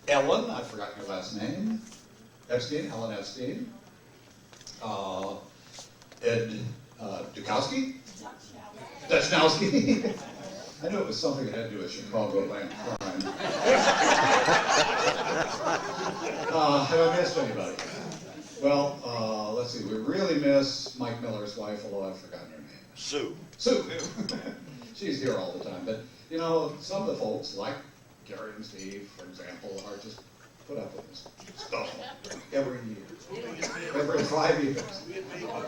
Ellen, I forgot your last name. Epstein, Ellen Epstein. Ed Dukowski? Dachnowski? I knew it was something that had to do with Chicagoland crime. Have I missed anybody? Well, let's see. We really miss Mike Miller's wife, although I've forgotten her name. Sue. Sue. She's here all the time. But, you know, some of the folks, like Gary and Steve, for example, are just put up with this stuff every year. Every 5 years.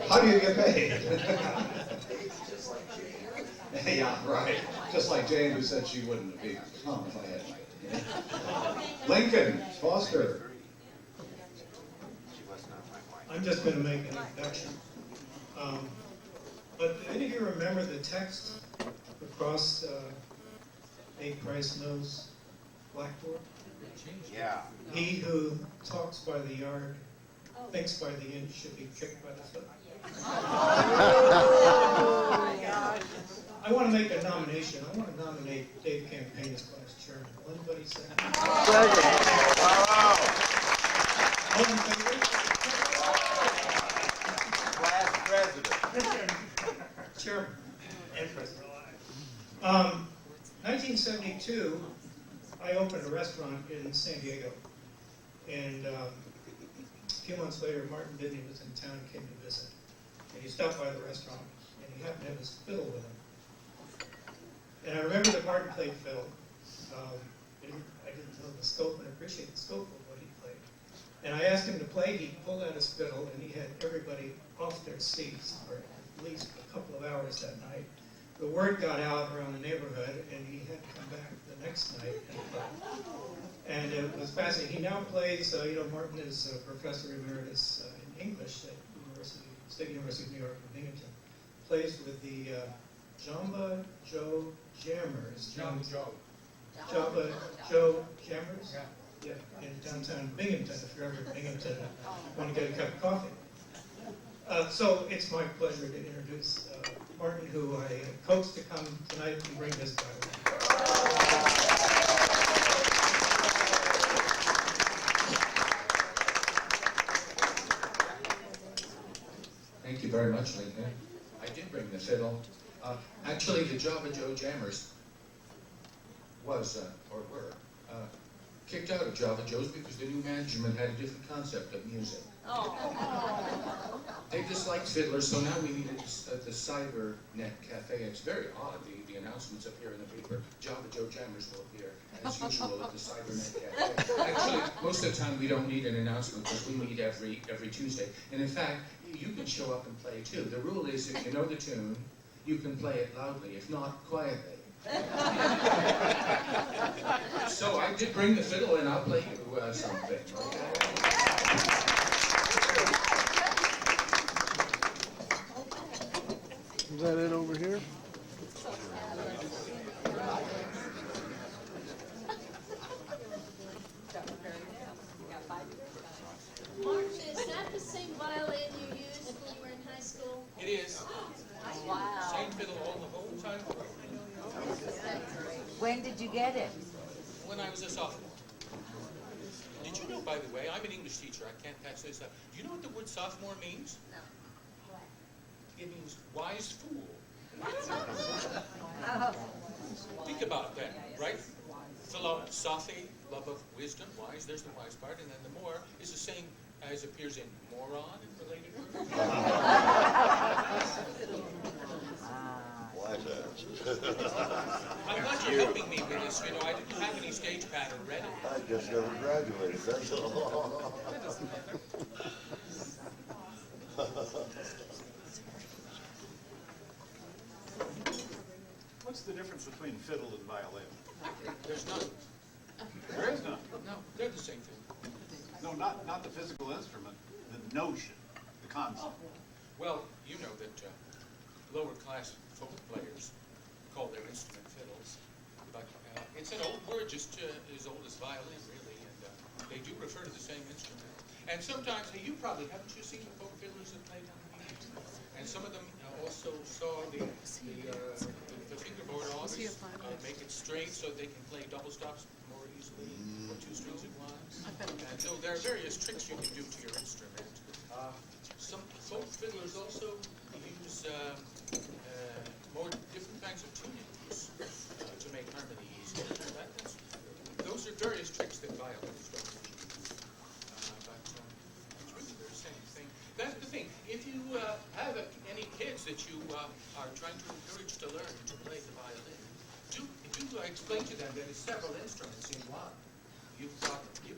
How do you get paid? Yeah, right. Just like Jane, who said she wouldn't have come if I had. Lincoln Foster. I'm just going to make an introduction. But any of you remember the text across Nate Price Mill's blackboard? Yeah. He who talks by the yard, thinks by the inch, should be kicked by the foot. I want to make a nomination. I want to nominate Dave Campaign as vice chairman. Will anybody say that? All in favor? Class president. Chairman and president. 1972, I opened a restaurant in San Diego. And a few months later, Martin Bidney was in town and came to visit. And he stopped by the restaurant, and he happened to have his fiddle with him. And I remember that Martin played fiddle. I didn't know the scope and appreciate the scope of what he played. And I asked him to play. He pulled out his fiddle, and he had everybody off their seats for at least a couple of hours that night. The word got out around the neighborhood, and he had to come back the next night and play. And it was fascinating. He now plays, Martin is a professor emeritus in English at State University of New York in Binghamton. Plays with the Jamba Joe Jammers. Jamba Joe Jammers? Yeah, in downtown Binghamton, if you're ever in Binghamton and want to get a cup of coffee. So it's my pleasure to introduce Martin, who I coaxed to come tonight and bring this guy. Thank you very much, Lincoln. I did bring the fiddle. Actually, the Java Joe Jammers was, or were, kicked out of Java Joe's because the new management had a different concept of music. They disliked fiddlers, so now we need it at the CyberNet Cafe. It's very odd, the announcements appear in the paper. Java Joe Jammers will appear, as usual, at the CyberNet Cafe. Actually, most of the time we don't need an announcement because we meet every Tuesday. And in fact, you can show up and play too. The rule is if you know the tune, you can play it loudly, if not quietly. So I did bring the fiddle and I'll play you something. Is that it over here? Martin, is that the same violin you used when you were in high school? It is. Wow. Same fiddle all the whole time. When did you get it? When I was a sophomore. Did you know, by the way, I'm an English teacher. I can't patch this up. Do you know what the word sophomore means? No. It means wise fool. Oh. Think about that, right? Philosophy, love of wisdom, wise, there's the wise part, and then the more is the same as appears in moron and related words. I'm glad you're helping me with this. You know, I didn't have any stage pattern ready. I just never graduated, that's all. What's the difference between fiddle and violin? There's none. There is none. No, they're the same thing. No, not the physical instrument, the notion, the concept. Well, you know that lower class folk players call their instrument fiddles. but it's an old word, just as old as violin, really, and they do refer to the same instrument. And sometimes, you probably, haven't you seen the folk fiddlers that play down here? And some of them also saw the fingerboard always make it straight so they can play double stops more easily, or two strings at once. And so there are various tricks you can do to your instrument. Some folk fiddlers also use more different kinds of tunings to make harmony easier. Those are various tricks that violinists don't use. But it's really the same thing. That's the thing. If you have any kids that you are trying to encourage to learn to play the violin, do explain to them that it's several instruments in one. You've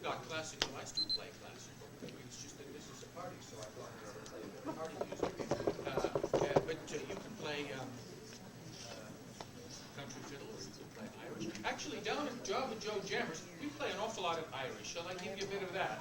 got classical. I still play classical. It's just that this is a party, so I thought I would play a bit of party music. But you can play country fiddle, or you can play Irish. Actually, down at Job and Joe Jammers, we play an awful lot of Irish. Shall I give you a bit of that?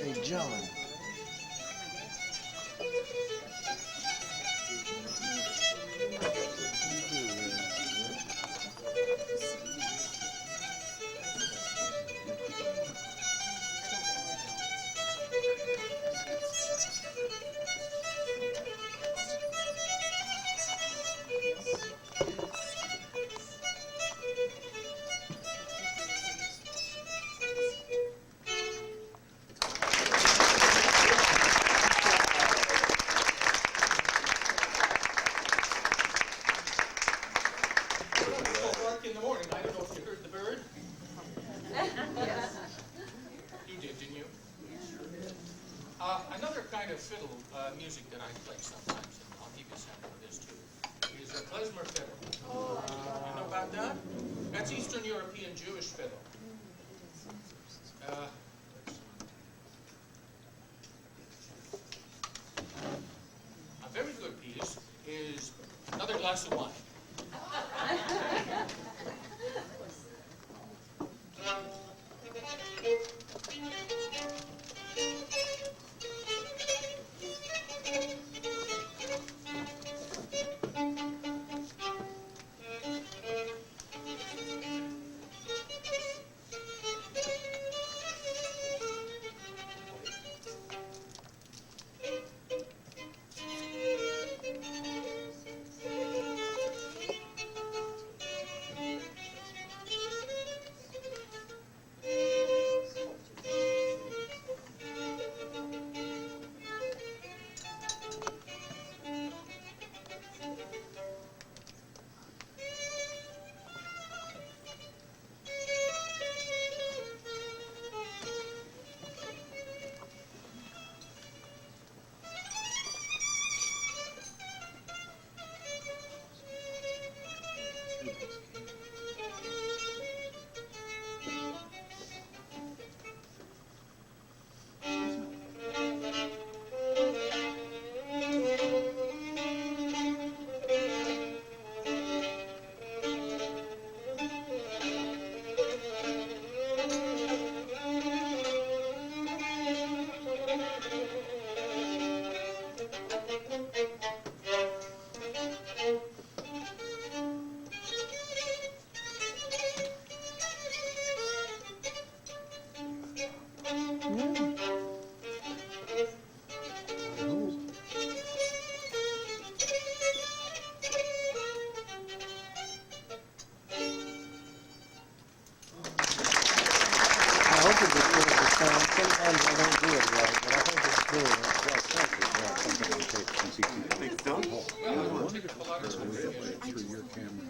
Hey, John. In the morning, I don't know if you heard the bird. Yes. You did, didn't you? Another kind of fiddle music that I play sometimes, and I'll give you a sample of this too, is a klezmer fiddle. You know about that? That's Eastern European Jewish fiddle. A very good piece is Another Glass of Wine. town hall. Well, I want to take up a lot of time. Through your camera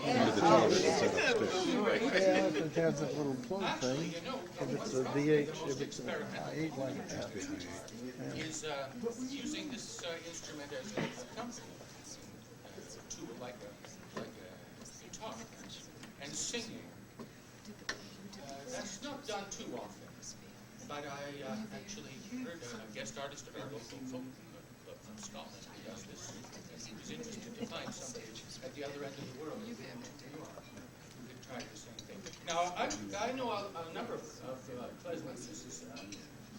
into the television set upstairs. Yeah, if it has that little plug thing, if it's a VH, if it's a I8 like that. Is using this instrument as a accompaniment to like a guitar and singing. That's not done too often, but I actually heard a guest artist of our local folk club from Scotland who does this. He was interested to find somebody at the other end of the world in New York who could try the same thing. Now, I know a number of klezmer pieces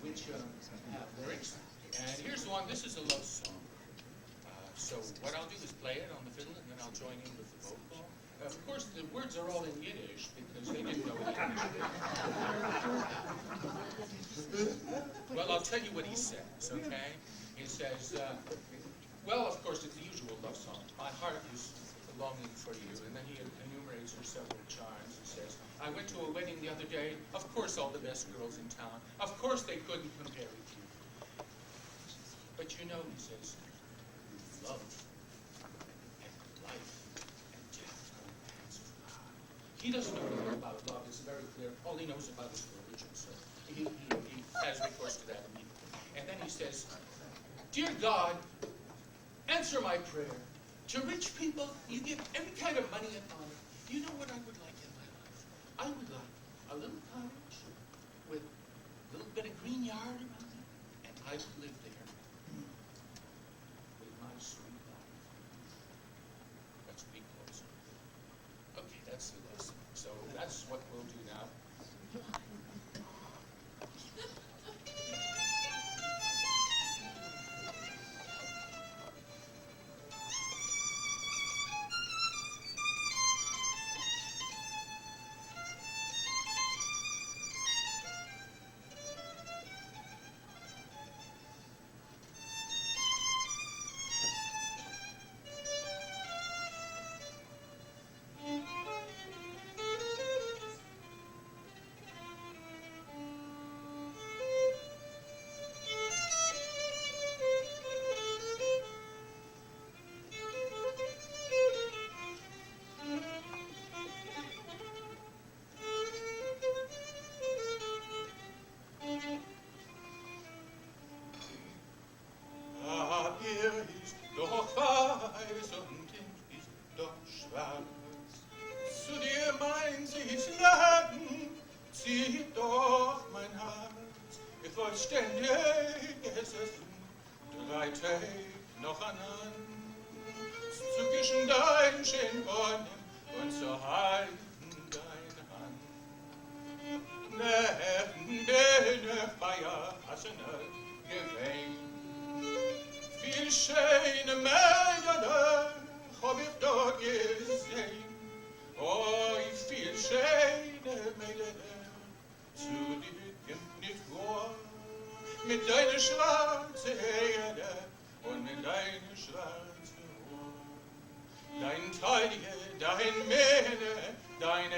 which have lyrics, and here's one. This is a love song. So what I'll do is play it on the fiddle, and then I'll join in with the vocal. Of course, the words are all in Yiddish because they didn't know Yiddish. Well, I'll tell you what he says, okay? He says, well, of course, it's the usual love song. My heart is longing for you. And then he enumerates her several charms. He says, I went to a wedding the other day. Of course, all the best girls in town. Of course, they couldn't compare with you. But you know, he says, love and life and death go hands in hand. He doesn't know anything about love. It's very clear. All he knows about is religion. So he has recourse to that immediately. And then he says, Dear God, answer my prayer. To rich people, you give every kind of money and honor. You know what I would like in my life? I would like a little cottage with a little bit of green yard around it, and I would live there with my sweet wife. Let's be closer. Okay, that's the lesson. So that's what we'll do now. Mit deiner schwarze Erde und mit deiner schwarze Ohr. Dein Taille, dein Mähne, dein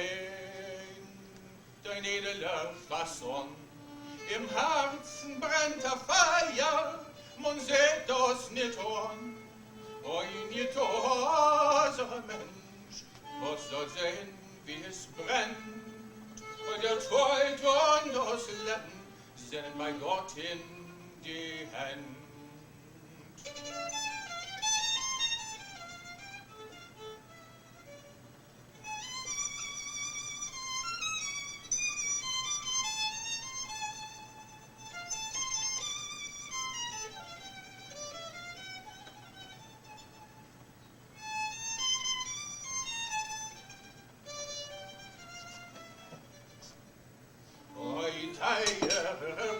edler Fasson. Im Herzen brennt der Feier, man sieht das nicht an. Ein getoser Mensch, was soll sehen, wie es brennt. Und der Tod und das Leben sind bei Gott in die Hand.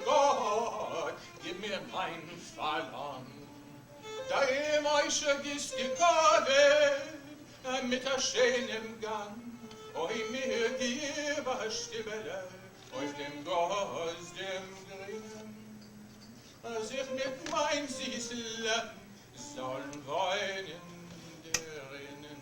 Gott, gib mir mein Verlangen. Dein Eische ist die Kade mit der schönen Gang. Oi, mir gib a Stimmele auf dem Goss, dem Grün. Als ich mit mein Süßel sollen weinen derinnen.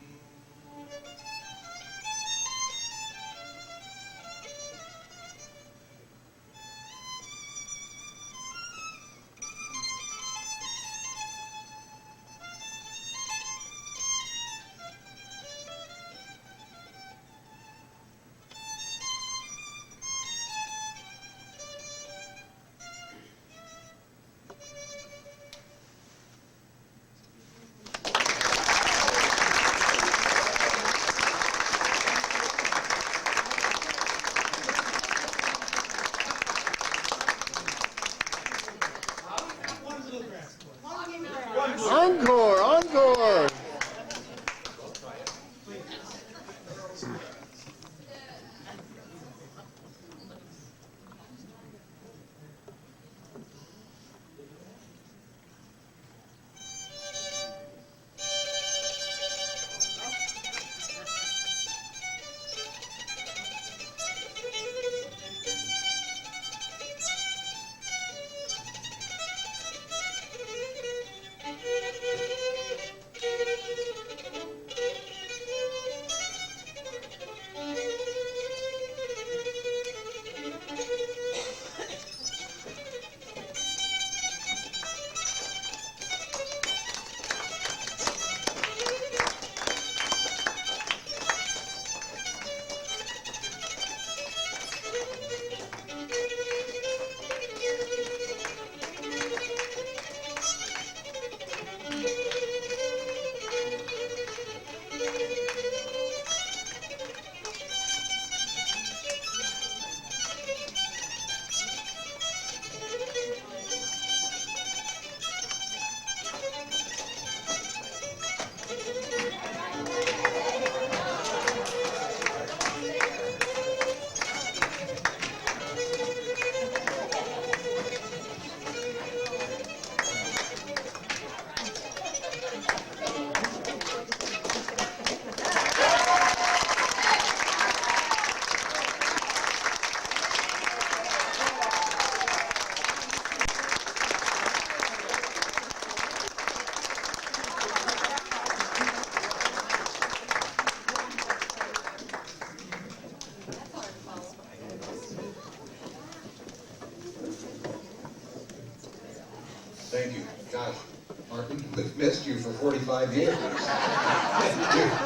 45 years.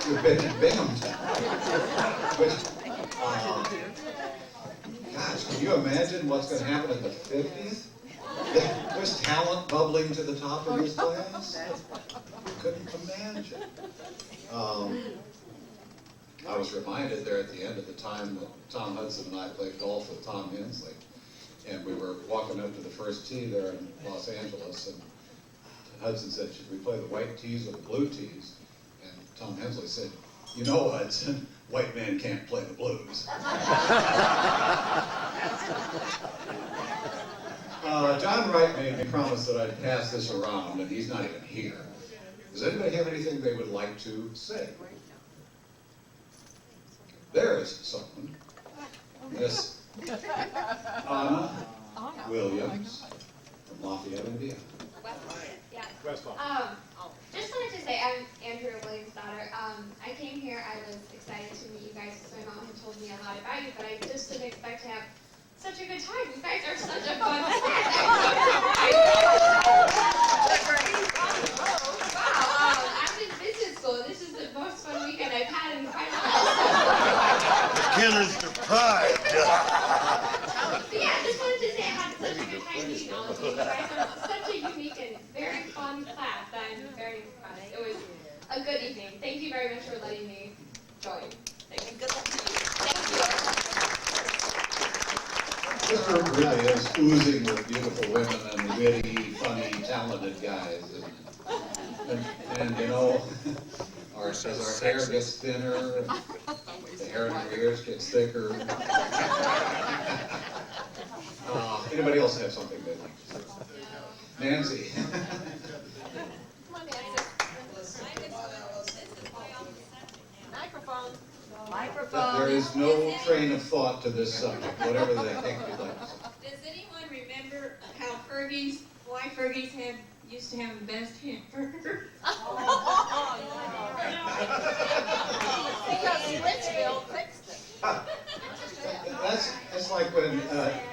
You've been in Binghamton. Gosh, can you imagine what's going to happen in the 50s? There's talent bubbling to the top of this class. You couldn't imagine. I was reminded there at the end of the time when Tom Hudson and I played golf with Tom Hensley. And we were walking up to the first tee there in Los Angeles, and Hudson said, should we play the white tees or the blue tees? And Tom Hensley said, you know, Hudson, white man can't play the blues. John Wright made me promise that I'd pass this around, and he's not even here. Does anybody have anything they would like to say? There is someone. Miss Anna Williams from Lafayette, Indiana. Yeah. Westlawn. Just wanted to say, I'm Andrea Williams' daughter. I came here, I was excited to meet you guys because my mom had told me a lot about you, but I just didn't expect to have such a good time. You guys are such a fun class. Wow, I'm in business school. This is the most fun weekend I've had in quite a while. Killer's deprived. So yeah, just wanted to say I had such a good time meeting all of you. You guys are such a unique and very fun class. I'm very impressed. It was a good evening. Thank you very much for letting me join. Thank you. Good luck to you. Thank you. This group really is oozing with beautiful women and witty, funny, talented guys, isn't it? And you know, as our hair gets thinner, the hair in our ears gets thicker. Anybody else have something they'd like to say? Nancy. Microphone. There is no train of thought to this subject, whatever the heck you'd like to say. Does anyone remember how why Fergie's used to have the best hamburger? Because Richville fixed it. That's like when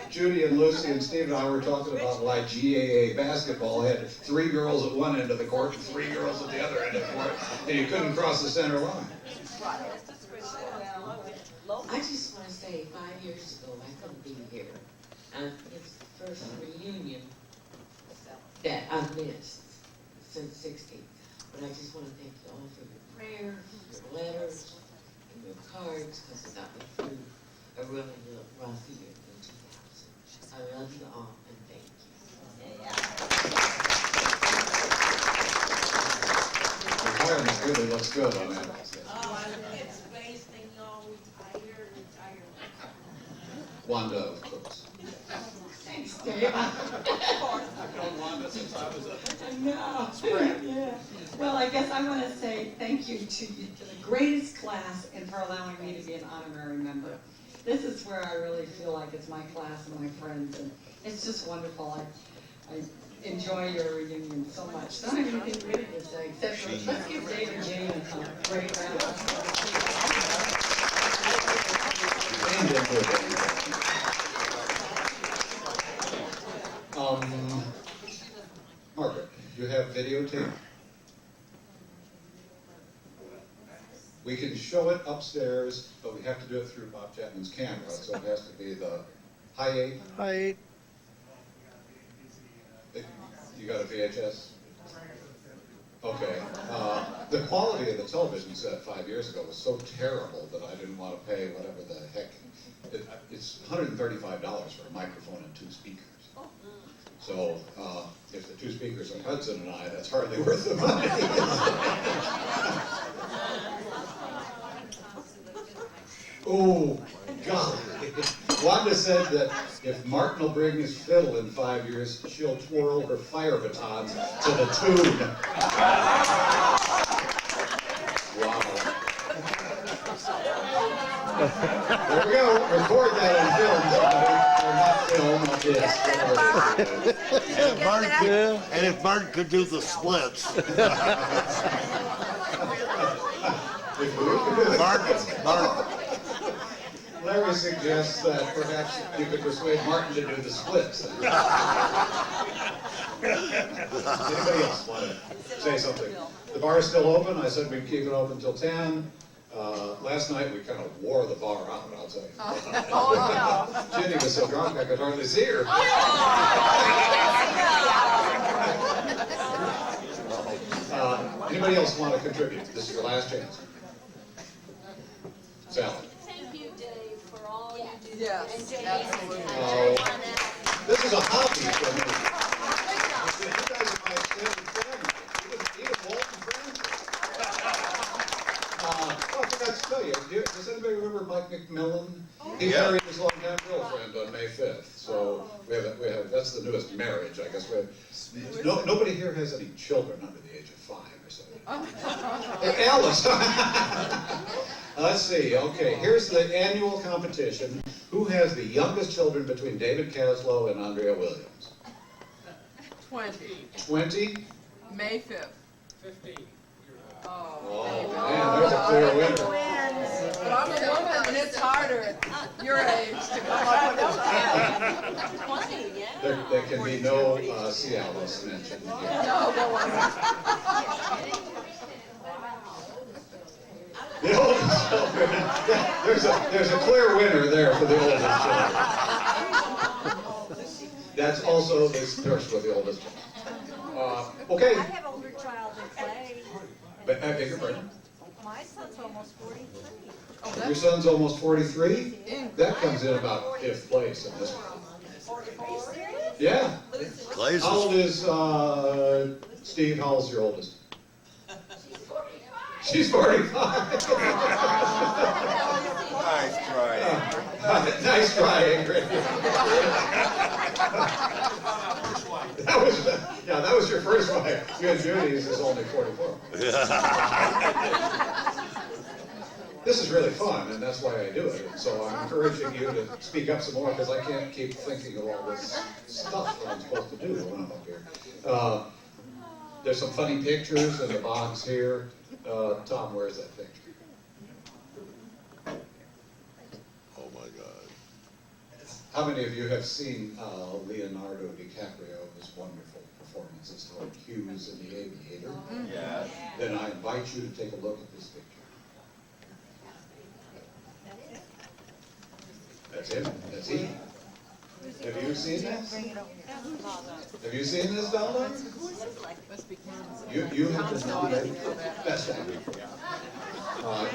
Judy and Lucy and Steve and I were talking about why GAA basketball had 3 girls at one end of the court and 3 girls at the other end of the court, and you couldn't cross the center line. I just want to say 5 years ago I couldn't be here. It's the first reunion that I've missed since 16. But I just want to thank you all for your prayers, your letters, and your cards, because it got me through a really rough year in 2000. I love you all and thank you. Retirement really looks good on that. It's wasting y'all retire. Wanda, of course. Thanks, Dave. I've known Wanda since I was a No. spring. Yeah. Well, I guess I want to say thank you to the greatest class and for allowing me to be an honorary member. This is where I really feel like it's my class and my friends, and it's just wonderful. I enjoy your reunion so much. So I don't have anything really to say, except for let's give Dave and Jane a great round of Margaret, you have videotape? We can show it upstairs, but we have to do it through Bob Chapman's camera, so it has to be the high 8. High 8. You got a VHS? Okay. The quality of the television set 5 years ago was so terrible that I didn't want to pay whatever the heck. It's $135 for a microphone and 2 speakers. So if the 2 speakers are Hudson and I, that's hardly worth the money. Oh, God. Wanda said that if Martin will bring his fiddle in 5 years, she'll twirl her fire batons to the tune. Wow. There we go. Record that on film, somebody. Or not film, And if Martin could do the splits. Martin. Larry suggests that perhaps you could persuade Martin to do the splits. Anybody else want to say something? The bar still open? I said we'd keep it open till 10. Last night we kind of wore the bar out, I'll tell you. Ginny was so drunk I could hardly see her. Anybody else want to contribute? This is your last chance. Sally. Thank you, Dave, for all you do. Yes, And Jane. absolutely. This is a hobby for me. You guys are my extended family. Even Walton Francis. I forgot to tell you, does anybody remember Mike McMillan? He married his longtime girlfriend on May 5th. So we have that's the newest marriage, I guess. Nobody here has any children under the age of 5 or something. Hey, Alice. Let's see. Okay, here's the annual competition. Who has the youngest children between David Caslow and Andrea Williams? 20. 20? May 5th. 15. Oh, man, there's a clear winner. But I'm a woman and it's harder at your age to come up with a 20, yeah. There can be no Cialis mentioned here. No, there wasn't. The oldest children. There's a clear winner there for the oldest children. That's also this person with the oldest children. Okay. I have older child than Clay. But I beg your pardon? My son's almost 43. Your son's almost 43? That comes in about 5th place in this one. Yeah. Clay's How old is Steve? How old's your oldest? She's 45. Nice try. Nice try, Ingrid. That was your first wife. You and Judy's is only 44. This is really fun, and that's why I do it. And so I'm encouraging you to speak up some more, because I can't keep thinking of all this stuff that I'm supposed to do when I'm up here. There's some funny pictures in the box here. Tom, where's that picture? Oh my God. How many of you have seen Leonardo DiCaprio's wonderful performance? It's called Hughes in the Aviator. Yes. Then I invite you to take a look at this picture. That's him. That's he. Have you seen this? Have you seen this, Donna? You have been nominated. That's right.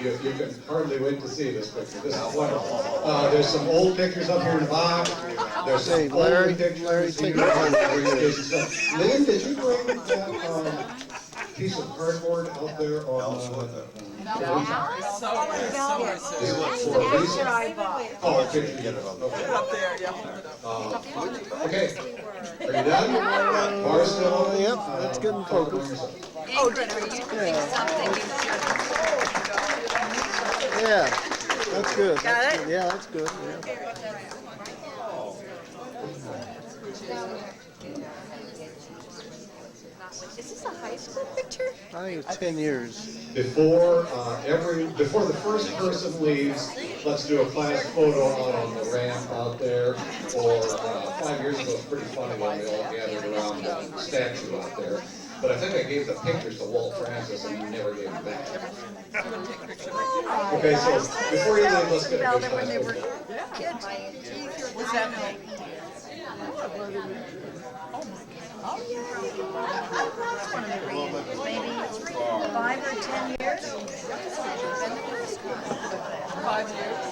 You can hardly wait to see this picture. This is wonderful. There's some old pictures up here in the box. There's some old pictures. Larry, take your time. Lynn, did you bring that piece of cardboard out there on Oh, okay. Get it up there, yeah. Okay. Are you done? Bar's still open? Yep, that's good and focused. Ingrid, are you doing something? Yeah, that's good. Got That's it? good. Yeah, that's good. Yeah. Is this a high school picture? I think it's 10 years. Before the first person leaves, let's do a class photo out on the ramp out there. Or 5 years ago, it was pretty funny when we all gathered around the statue out there. But I think I gave the pictures to Walt Francis and he never gave them back. Okay, so before you leave, let's get a good class photo. Kids. What's that mean? Oh, yeah. That's one of the reasons. Maybe 5 or 10 years. Been the first one. 5 years.